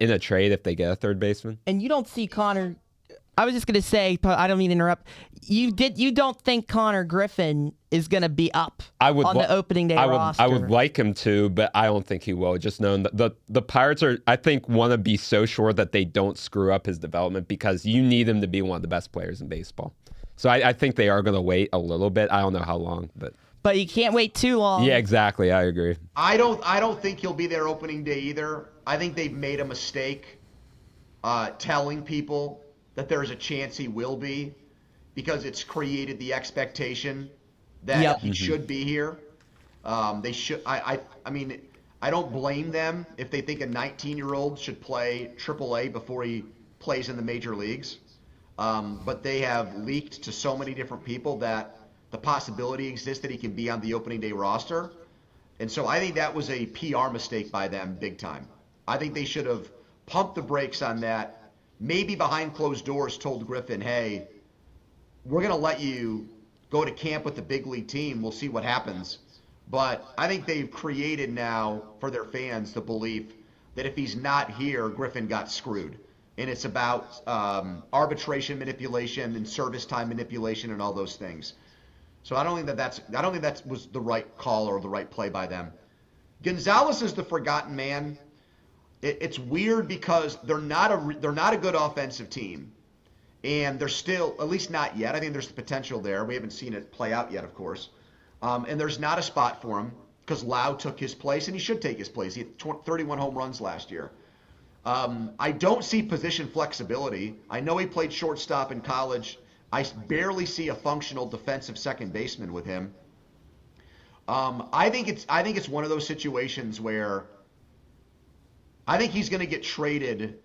in a trade if they get a third baseman?
And you don't see Connor. I was just going to say, I don't mean to interrupt. You don't think Connor Griffin is going to be up
on
the opening day roster.
I would like him to, but I don't think he will. Just knowing that the Pirates I think, want to be so sure that they don't screw up his development, because you need him to be one of the best players in baseball. So I think they are going to wait a little bit. I don't know how long, but
you can't wait too long.
Yeah, exactly. I agree.
I don't think he'll be there opening day either. I think they've made a mistake telling people that there's a chance he will be, because it's created the expectation that he should be here. They should. I mean, I don't blame them if they think a 19-year-old should play AAA before he plays in the major leagues. But they have leaked to so many different people that the possibility exists that he can be on the opening day roster. And so I think that was a PR mistake by them big time. I think they should have pumped the brakes on that. Maybe behind closed doors told Griffin, hey, we're going to let you go to camp with the big league team. We'll see what happens. But I think they've created now for their fans the belief that if he's not here, Griffin got screwed. And it's about arbitration manipulation and service time manipulation and all those things. So I don't think that was the right call or the right play by them. Gonzales is the forgotten man. It's weird because they're not a good offensive team, and they're still, at least not yet. I think there's the potential there. We haven't seen it play out yet, of course. And there's not a spot for him because Lau took his place, and he should take his place. He had 31 home runs last year. I don't see position flexibility. I know he played shortstop in college. I barely see a functional defensive second baseman with him. I think it's one of those situations where I think he's going to get traded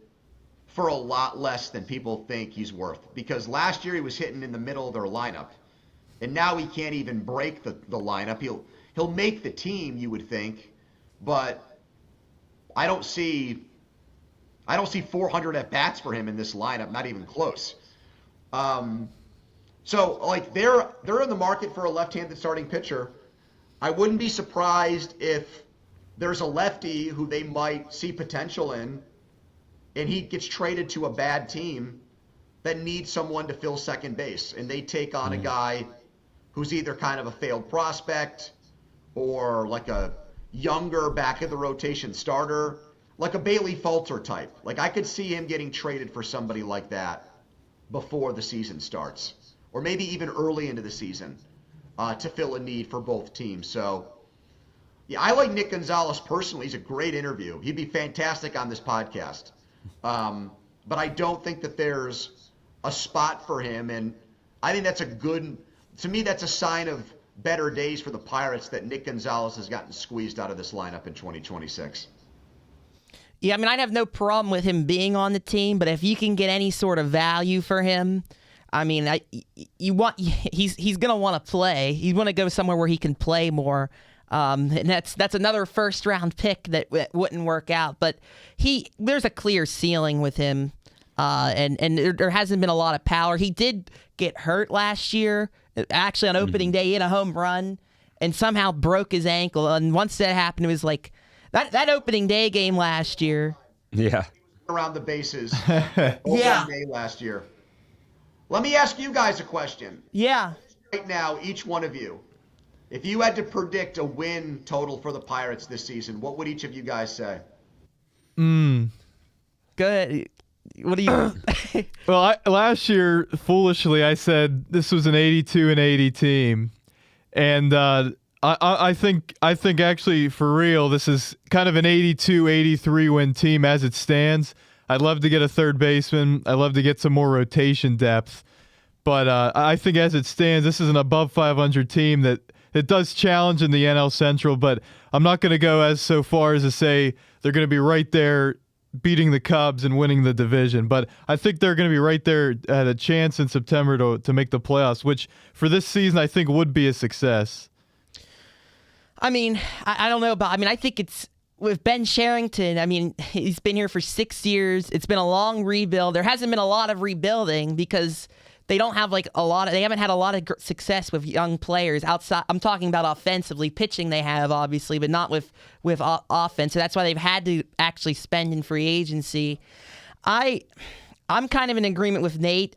for a lot less than people think he's worth, because last year he was hitting in the middle of their lineup, and now he can't even break the lineup. He'll make the team, you would think, but I don't see 400 at bats for him in this lineup, not even close. So like they're in the market for a left-handed starting pitcher. I wouldn't be surprised if there's a lefty who they might see potential in, and he gets traded to a bad team that needs someone to fill second base, and they take on a guy who's either kind of a failed prospect or like a younger back of the rotation starter, like a Bailey Falter type. Like I could see him getting traded for somebody like that before the season starts, or maybe even early into the season to fill a need for both teams. So yeah, I like Nick Gonzales personally. He's a great interview. He'd be fantastic on this podcast. But I don't think that there's a spot for him. And I think that's to me, that's a sign of better days for the Pirates that Nick Gonzales has gotten squeezed out of this lineup in 2026.
Yeah, I mean, I'd have no problem with him being on the team, but if you can get any sort of value for him, I mean, he's going to want to play. He's want to go somewhere where he can play more. And that's another first-round pick that wouldn't work out. But there's a clear ceiling with him, and there hasn't been a lot of power. He did get hurt last year, actually on opening day. He hit a home run and somehow broke his ankle. And once that happened, it was like that opening day game last year.
Yeah.
Around the bases opening day last year. Let me ask you guys a question.
Yeah.
Right now, each one of you, if you had to predict a win total for the Pirates this season, what would each of you guys say?
Good. What do you?
Well, last year, foolishly, I said this was an 82-80 team, and I think actually for real, this is kind of an 82-83 win team as it stands. I'd love to get a third baseman. I'd love to get some more rotation depth, but I think as it stands, this is an above 500 team that. It does challenge in the NL Central, but I'm not going to go so far as to say they're going to be right there beating the Cubs and winning the division. But I think they're going to be right there at a chance in September to make the playoffs, which for this season I think would be a success.
I mean, I don't know about. I mean, I think it's with Ben Cherington. I mean, he's been here for 6 years. It's been a long rebuild. There hasn't been a lot of rebuilding because they don't have they haven't had a lot of success with young players outside. I'm talking about offensively. Pitching they have, obviously, but not with offense. So that's why they've had to actually spend in free agency. I'm kind of in agreement with Nate.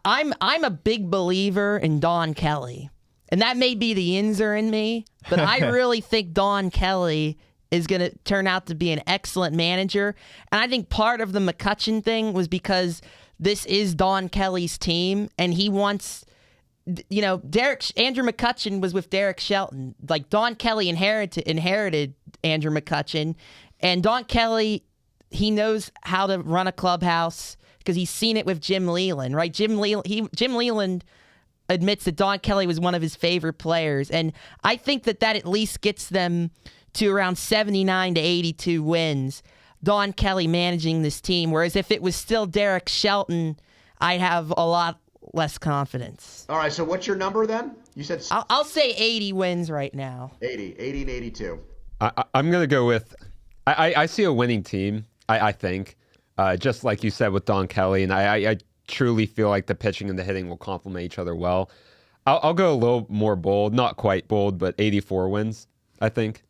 I'm a big believer in Don Kelly, and that may be the Inzer in me, but I really think Don Kelly is going to turn out to be an excellent manager. And I think part of the McCutchen thing was because this is Don Kelly's team, and he wants, Andrew McCutchen was with Derek Shelton. Like, Don Kelly inherited Andrew McCutchen, and Don Kelly, he knows how to run a clubhouse because he's seen it with Jim Leland, right? Jim Leland admits that Don Kelly was one of his favorite players, and I think that at least gets them to around 79 to 82 wins. Don Kelly managing this team, whereas if it was still Derek Shelton, I'd have a lot less confidence.
All right, so what's your number then? You said
I'll say 80 wins right now.
80 and 82.
I'm going to go with I see a winning team, I think, just like you said with Don Kelly, and I truly feel like the pitching and the hitting will complement each other well. I'll go a little more bold, not quite bold, but 84 wins, I think,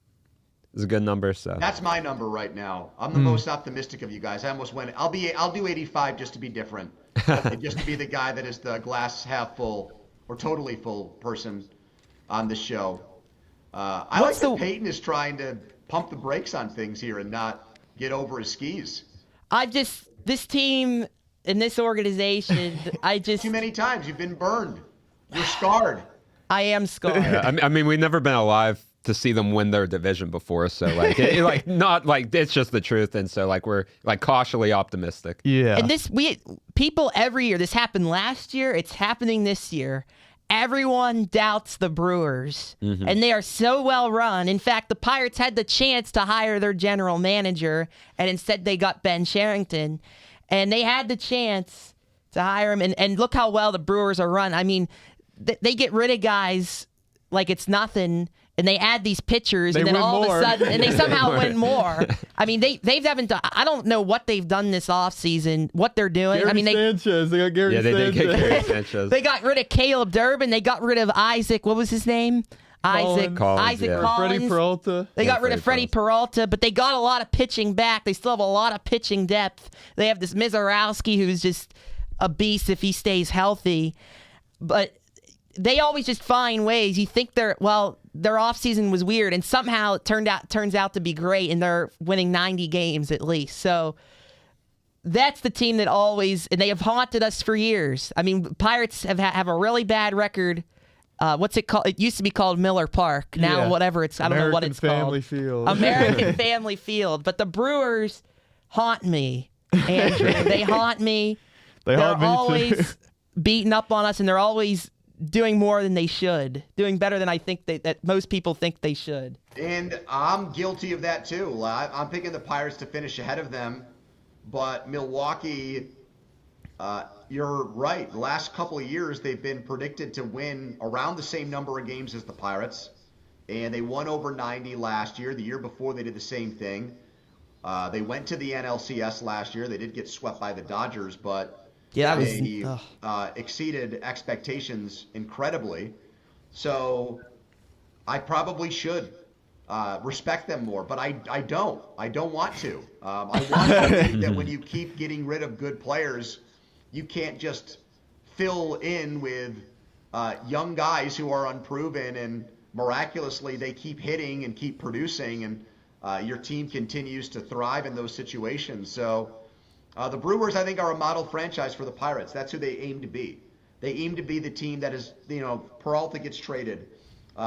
is a good number. So
that's my number right now. I'm the most optimistic of you guys. I almost went. I'll do 85 just to be different, just to be the guy that is the glass half full or totally full person on the show. I like that Peyton is trying to pump the brakes on things here and not get over his skis.
This team and this organization,
too many times you've been burned. You're scarred.
I am scarred.
Yeah, I mean, we've never been alive to see them win their division before, so it's just the truth, and so we're cautiously optimistic.
Yeah.
And people every year, this happened last year, it's happening this year. Everyone doubts the Brewers, and they are so well run. In fact, the Pirates had the chance to hire their general manager, and instead they got Ben Sherrington, and they had the chance to hire him, and look how well the Brewers are run. I mean, they get rid of guys like it's nothing, and they add these pitchers, and then all of a sudden, and they somehow win more. I mean, they haven't done. I don't know what they've done this offseason, what they're doing.
Sanchez. They got Gary Sanchez.
They did get Gary Sanchez.
They got rid of Caleb Durbin. They got rid of Isaac. What was his name? Isaac Collins.
Freddie Peralta.
They got rid of Freddie Peralta, but they got a lot of pitching back. They still have a lot of pitching depth. They have this Mizorowski who's just a beast if he stays healthy. But they always just find ways. You think their offseason was weird, and somehow it turns out to be great, and they're winning 90 games at least. So that's the team that always, and they have haunted us for years. I mean, Pirates have a really bad record. What's it called? It used to be called Miller Park. Now, whatever it's, I don't know what it's
Family
called.
Field.
American Family Field. But the Brewers haunt me, Andrew. They haunt me. They're always beating up on us, and they're always doing more than they should, doing better than I think that most people think they should.
And I'm guilty of that too. I'm picking the Pirates to finish ahead of them, but Milwaukee, you're right. The last couple of years, they've been predicted to win around the same number of games as the Pirates, and they won over 90 last year. The year before, they did the same thing. They went to the NLCS last year. They did get swept by the Dodgers, but they exceeded expectations incredibly. So I probably should respect them more, but I don't. I don't want to. I want to believe that when you keep getting rid of good players, you can't just fill in with young guys who are unproven, and miraculously they keep hitting and keep producing, and your team continues to thrive in those situations. So the Brewers, I think, are a model franchise for the Pirates. That's who they aim to be. They aim to be the team that is, Peralta gets traded.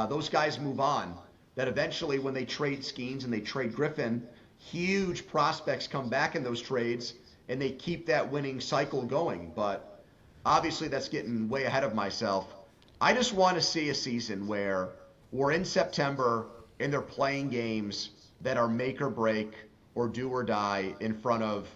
Those guys move on. That eventually, when they trade Skeens and they trade Griffin, huge prospects come back in those trades, and they keep that winning cycle going. But obviously, that's getting way ahead of myself. I just want to see a season where we're in September and they're playing games that are make or break or do or die in front of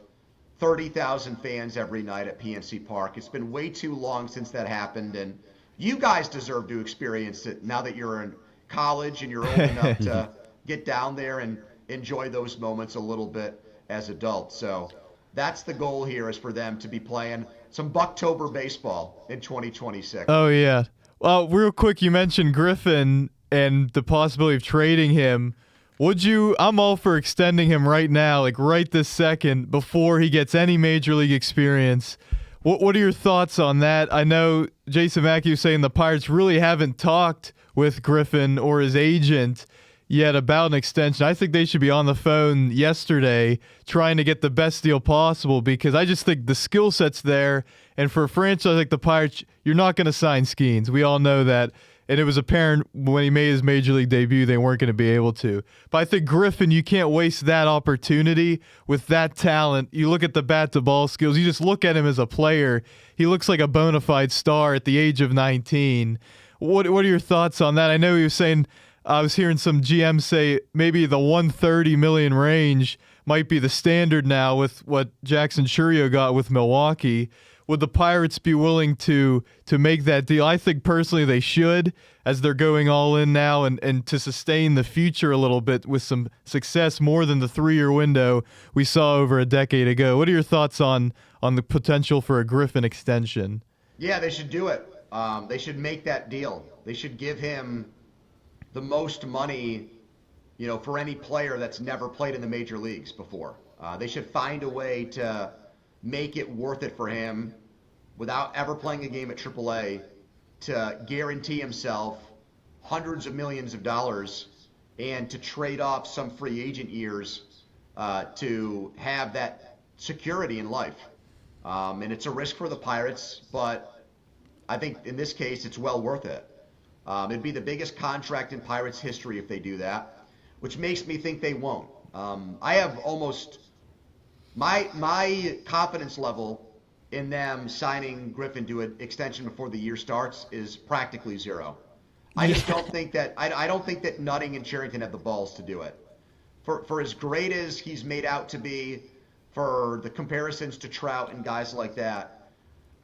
30,000 fans every night at PNC Park. It's been way too long since that happened, and you guys deserve to experience it now that you're in college and you're old enough to get down there and enjoy those moments a little bit as adults. So that's the goal here, is for them to be playing some Bucktober baseball in 2026.
Oh, yeah. Well, real quick, you mentioned Griffin and the possibility of trading him. I'm all for extending him right now, like right this second, before he gets any major league experience. What are your thoughts on that? I know Jason Mackey was saying the Pirates really haven't talked with Griffin or his agent yet about an extension. I think they should be on the phone yesterday trying to get the best deal possible, because I just think the skill set's there. And for a franchise like the Pirates, you're not going to sign Schivins. We all know that. And it was apparent when he made his major league debut they weren't going to be able to. But I think Griffin, you can't waste that opportunity with that talent. You look at the bat-to-ball skills. You just look at him as a player. He looks like a bona fide star at the age of 19. What are your thoughts on that? I know he was saying, I was hearing some GM say maybe the $130 million range might be the standard now with what Jackson Chourio got with Milwaukee. Would the Pirates be willing to make that deal? I think personally they should, as they're going all in now, and to sustain the future a little bit with some success more than the 3-year window we saw over a decade ago. What are your thoughts on the potential for a Griffin extension?
Yeah, they should do it. They should make that deal. They should give him the most money, for any player that's never played in the major leagues before. They should find a way to make it worth it for him without ever playing a game at AAA, to guarantee himself hundreds of millions of dollars and to trade off some free agent years to have that security in life. And it's a risk for the Pirates, but I think in this case it's well worth it. It'd be the biggest contract in Pirates history if they do that, which makes me think they won't. I have almost my confidence level in them signing Griffin to an extension before the year starts is practically zero. I just don't think that I don't think that Nutting and Cherington have the balls to do it. For as great as he's made out to be, for the comparisons to Trout and guys like that,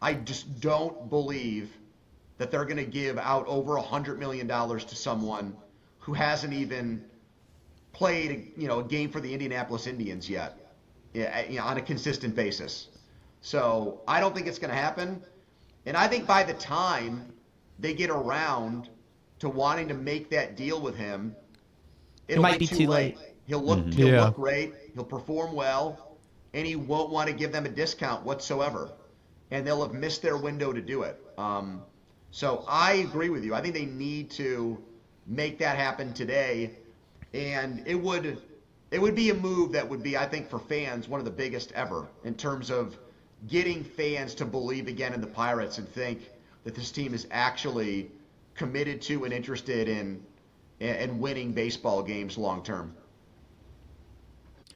I just don't believe that they're going to give out over $100 million to someone who hasn't even played a game for the Indianapolis Indians yet, on a consistent basis. So I don't think it's going to happen. And I think by the time they get around to wanting to make that deal with him, it'll
might be too late.
He'll look great. He'll perform well, and he won't want to give them a discount whatsoever. And they'll have missed their window to do it. So I agree with you. I think they need to make that happen today. And it would be a move that would be, I think, for fans, one of the biggest ever in terms of getting fans to believe again in the Pirates and think that this team is actually committed to and interested in winning baseball games long term.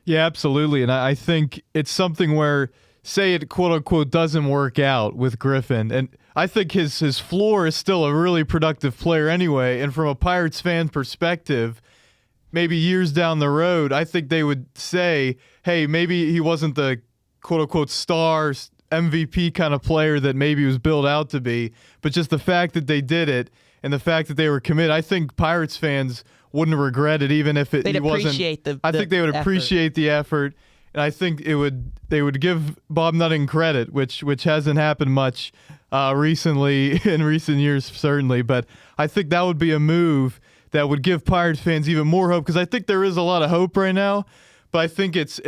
Yeah, absolutely. And I think it's something where, say it quote unquote doesn't work out with Griffin, and I think his floor is still a really productive player anyway. And from a Pirates fan perspective, maybe years down the road, I think they would say, hey, maybe he wasn't the quote-unquote star MVP kind of player that maybe he was built out to be, but just the fact that they did it and the fact that they were committed, I think Pirates fans wouldn't regret it, even if
They'd
he wasn't.
I
think they would appreciate the effort, and I think they would give Bob Nutting credit, which hasn't happened much recently in recent years, certainly, but I think that would be a move that would give Pirates fans even more hope, because I think there is a lot of hope right now, but I think it's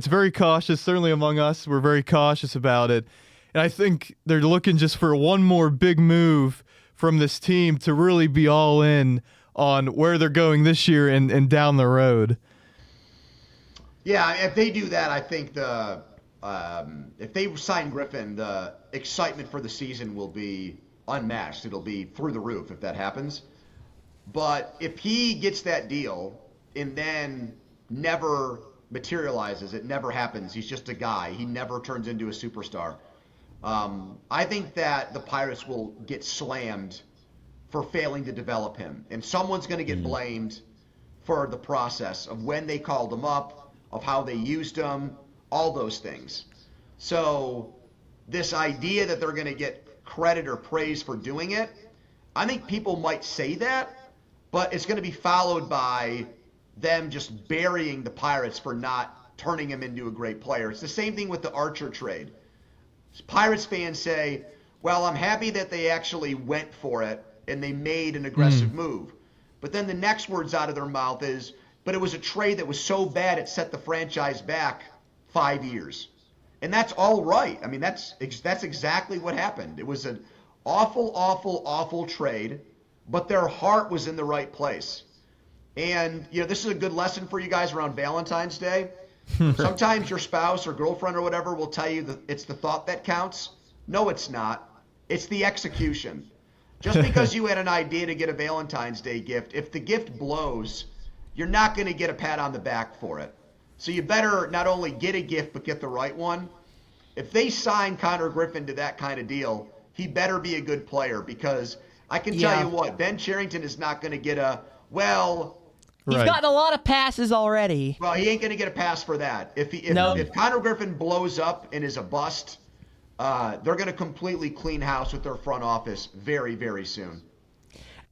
very cautious. Certainly among us, we're very cautious about it, and I think they're looking just for one more big move from this team to really be all in on where they're going this year and down the road.
Yeah, if they do that, I think if they sign Griffin, the excitement for the season will be unmatched. It'll be through the roof if that happens. But if he gets that deal and then never materializes, it never happens, he's just a guy, he never turns into a superstar, I think that the Pirates will get slammed for failing to develop him. And someone's going to get blamed for the process of when they called him up, of how they used him, all those things. So this idea that they're going to get credit or praise for doing it, I think people might say that, but it's going to be followed by them just burying the Pirates for not turning him into a great player. It's the same thing with the Archer trade. Pirates fans say, well, I'm happy that they actually went for it and they made an aggressive move. But then the next words out of their mouth is, but it was a trade that was so bad it set the franchise back 5 years. And that's all right. I mean, that's exactly what happened. It was an awful, awful, awful trade, but their heart was in the right place. And, this is a good lesson for you guys around Valentine's Day. Sometimes your spouse or girlfriend or whatever will tell you that it's the thought that counts. No, it's not. It's the execution. Just because you had an idea to get a Valentine's Day gift, if the gift blows, you're not going to get a pat on the back for it. So you better not only get a gift, but get the right one. If they sign Connor Griffin to that kind of deal, he better be a good player, because I can tell you what, Ben Cherington is not going to get
He's gotten a lot of passes already.
Well, he ain't going to get a pass for that. If Connor Griffin blows up and is a bust, they're going to completely clean house with their front office very, very soon.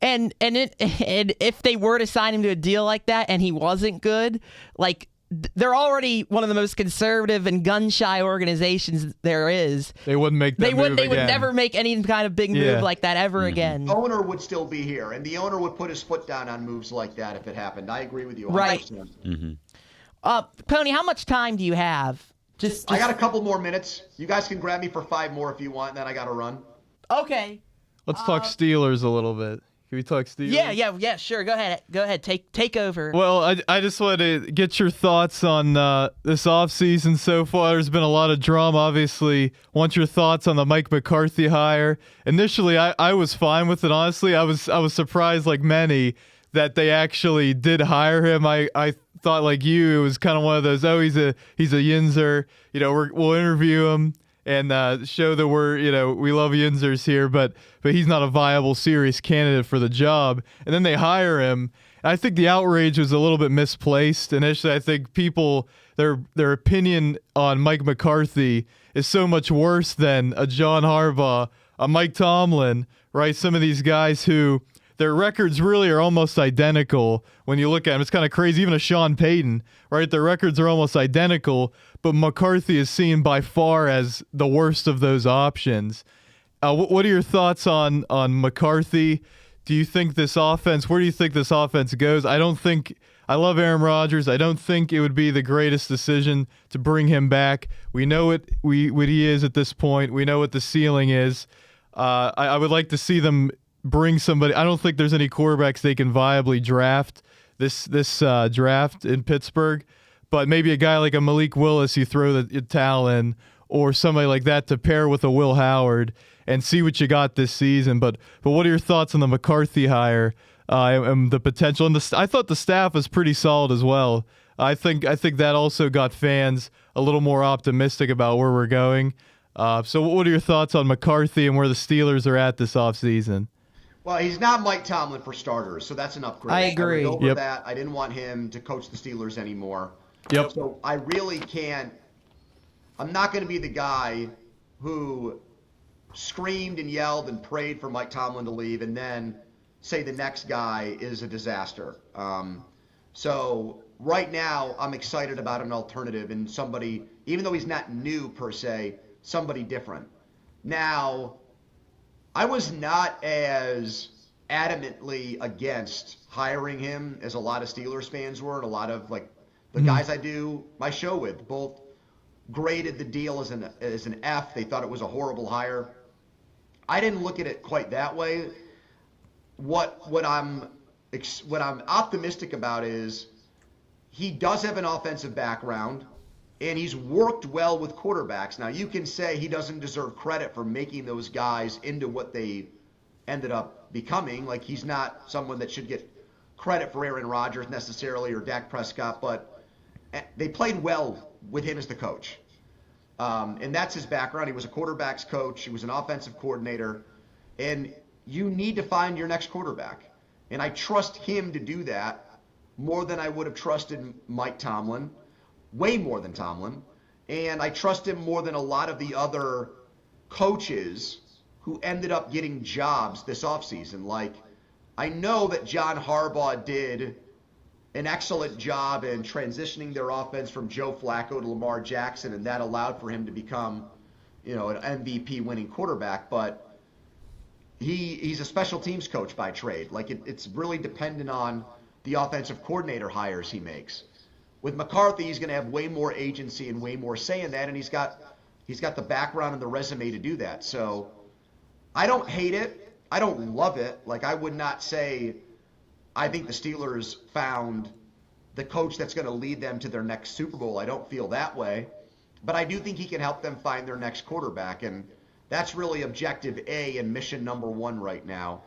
And if they were to sign him to a deal like that and he wasn't good, they're already one of the most conservative and gun-shy organizations there is.
They wouldn't make that move
They would never make any kind of big move like that ever again.
The owner would still be here, and the owner would put his foot down on moves like that if it happened. I agree with you 100%.
Right. Poni, how much time do you have?
I got a couple more minutes. You guys can grab me for 5 more if you want, and then I got to run.
Okay.
Let's talk Steelers a little bit. Can we talk Steelers?
Yeah, sure. Go ahead. Take over.
Well, I just wanted to get your thoughts on this offseason so far. There's been a lot of drama, obviously. Want your thoughts on the Mike McCarthy hire. Initially, I was fine with it, honestly. I was surprised, like many, that they actually did hire him. I thought, like you, it was kind of one of those, he's a Yinzer. We'll interview him and show that we love Yinzers here, but he's not a viable, serious candidate for the job. And then they hire him. And I think the outrage was a little bit misplaced. Initially, I think people, their opinion on Mike McCarthy is so much worse than a John Harbaugh, a Mike Tomlin, right? Some of these guys who their records really are almost identical when you look at them. It's kind of crazy. Even a Sean Payton, right? Their records are almost identical, but McCarthy is seen by far as the worst of those options. What are your thoughts on McCarthy? Do you think this offense, where do you think this offense goes? I love Aaron Rodgers. I don't think it would be the greatest decision to bring him back. We know what he is at this point. We know what the ceiling is. I would like to see them bring somebody. I don't think there's any quarterbacks they can viably draft this draft in Pittsburgh, but maybe a guy like a Malik Willis you throw the towel in, or somebody like that to pair with a Will Howard and see what you got this season. But what are your thoughts on the McCarthy hire and the potential? And I thought the staff was pretty solid as well. I think that also got fans a little more optimistic about where we're going. So what are your thoughts on McCarthy and where the Steelers are at this offseason?
Well, he's not Mike Tomlin for starters, so that's an upgrade.
I agree.
Over that, I didn't want him to coach the Steelers anymore.
Yep.
So I really can't. I'm not going to be the guy who screamed and yelled and prayed for Mike Tomlin to leave and then say the next guy is a disaster. So right now, I'm excited about an alternative and somebody, even though he's not new per se, somebody different. Now, I was not as adamantly against hiring him as a lot of Steelers fans were, and a lot of the guys I do my show with both graded the deal as an F. They thought it was a horrible hire. I didn't look at it quite that way. What I'm optimistic about is he does have an offensive background, and he's worked well with quarterbacks. Now, you can say he doesn't deserve credit for making those guys into what they ended up becoming. Like, he's not someone that should get credit for Aaron Rodgers necessarily or Dak Prescott, but they played well with him as the coach. And that's his background. He was a quarterback's coach. He was an offensive coordinator. And you need to find your next quarterback. And I trust him to do that more than I would have trusted Mike Tomlin. Way more than Tomlin. And I trust him more than a lot of the other coaches who ended up getting jobs this offseason. Like, I know that John Harbaugh did an excellent job in transitioning their offense from Joe Flacco to Lamar Jackson, and that allowed for him to become, an MVP winning quarterback. But he's a special teams coach by trade. Like, it's really dependent on the offensive coordinator hires he makes. With McCarthy, he's going to have way more agency and way more say in that, and he's got He's got the background and the resume to do that. So I don't hate it. I don't love it. Like, I would not say I think the Steelers found the coach that's going to lead them to their next Super Bowl. I don't feel that way. But I do think he can help them find their next quarterback. And that's really objective A and mission number one right now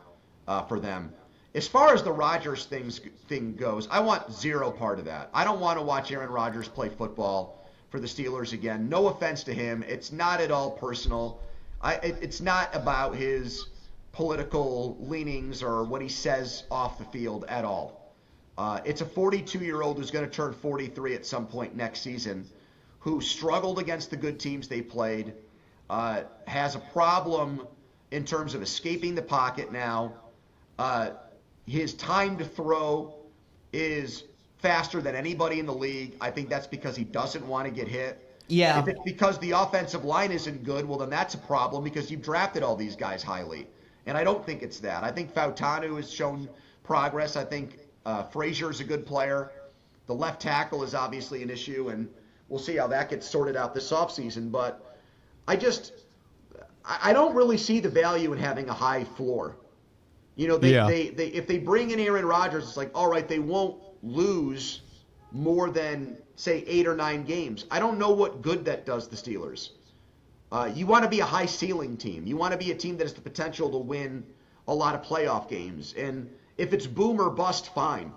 for them. As far as the Rodgers thing goes, I want zero part of that. I don't want to watch Aaron Rodgers play football for the Steelers again. No offense to him. It's not at all personal. It's not about his political leanings or what he says off the field at all. It's a 42-year-old who's going to turn 43 at some point next season, who struggled against the good teams they played, has a problem in terms of escaping the pocket now. His time to throw is faster than anybody in the league. I think that's because he doesn't want to get hit.
Yeah.
If it's because the offensive line isn't good, well, then that's a problem because you've drafted all these guys highly. And I don't think it's that. I think Fautanu has shown progress. I think Frazier's a good player. The left tackle is obviously an issue, and we'll see how that gets sorted out this offseason. But I don't really see the value in having a high floor. You know, if they bring in Aaron Rodgers, it's like, all right, they won't lose more than, say, 8 or 9 games. I don't know what good that does the Steelers. You want to be a high ceiling team. You want to be a team that has the potential to win a lot of playoff games. And if it's boom or bust, fine.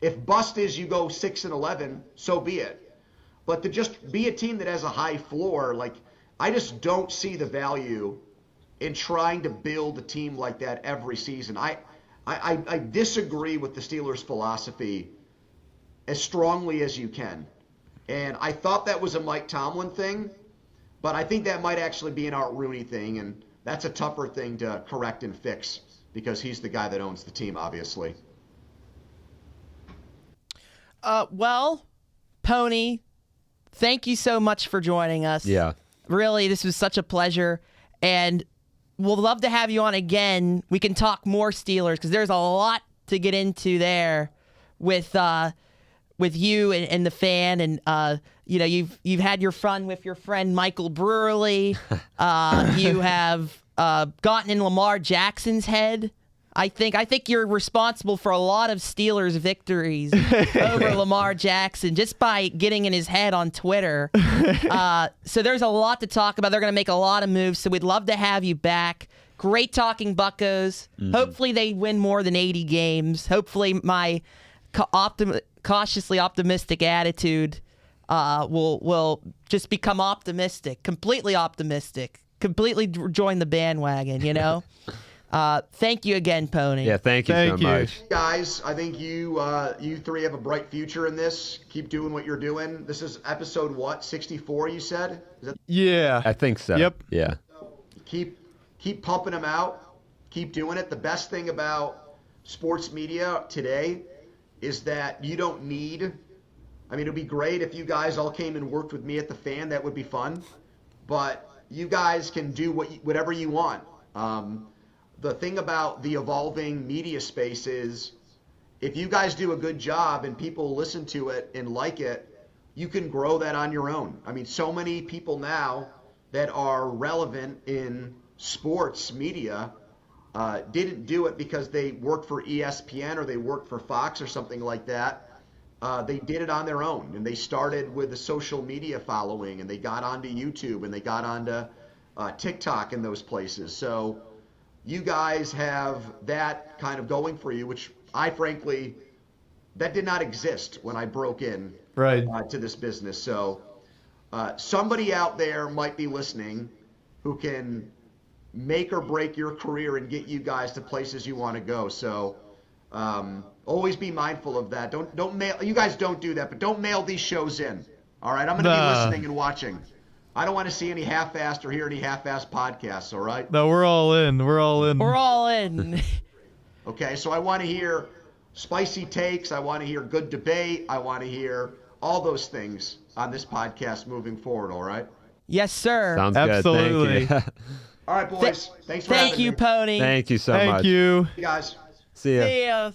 If bust is you go 6-11, so be it. But to just be a team that has a high floor, like, I just don't see the value in trying to build a team like that every season. I disagree with the Steelers' philosophy as strongly as you can. And I thought that was a Mike Tomlin thing, but I think that might actually be an Art Rooney thing, and that's a tougher thing to correct and fix because he's the guy that owns the team, obviously.
Well, Poni, thank you so much for joining us.
Yeah.
Really, this was such a pleasure, and we'll love to have you on again. We can talk more Steelers because there's a lot to get into there with you and the fan, and you know, you've had your fun with your friend Michael Brewerly. You have gotten in Lamar Jackson's head. I think you're responsible for a lot of Steelers victories over Lamar Jackson just by getting in his head on Twitter. So there's a lot to talk about. They're going to make a lot of moves, so we'd love to have you back. Great talking Buccos. Mm-hmm. Hopefully they win more than 80 games. Hopefully my cautiously optimistic attitude will just become optimistic, completely join the bandwagon, you know? Thank you again, Poni.
Yeah, thank you so much.
Guys, I think you three have a bright future in this. Keep doing what you're doing. This is episode, what, 64, you said?
Yeah.
I think so.
Yep.
Yeah.
Keep pumping them out. Keep doing it. The best thing about sports media today is that you don't need, I mean, it would be great if you guys all came and worked with me at the Fan. That would be fun. But you guys can do whatever you want. The thing about the evolving media space is if you guys do a good job and people listen to it and like it, you can grow that on your own. I mean, so many people now that are relevant in sports media didn't do it because they worked for ESPN or they worked for Fox or something like that. They did it on their own, and they started with a social media following, and they got onto YouTube, and they got onto TikTok and those places. So you guys have that kind of going for you, which I frankly, that did not exist when I broke in to this business. So somebody out there might be listening who can make or break your career and get you guys to places you want to go. So always be mindful of that. Don't mail. You guys don't do that, but don't mail these shows in. All right, I'm going to be listening and watching. I don't want to see any half-assed or hear any half-assed podcasts, all right?
No, we're all in.
We're all in.
Okay, so I want to hear spicy takes. I want to hear good debate. I want to hear all those things on this podcast moving forward, all right?
Yes, sir.
Sounds
Absolutely.
good. Thank you.
All right, boys. Thanks for having me.
Thank you, Poni.
Thank you so much.
Thank you.
Hey, guys.
See ya.
See ya.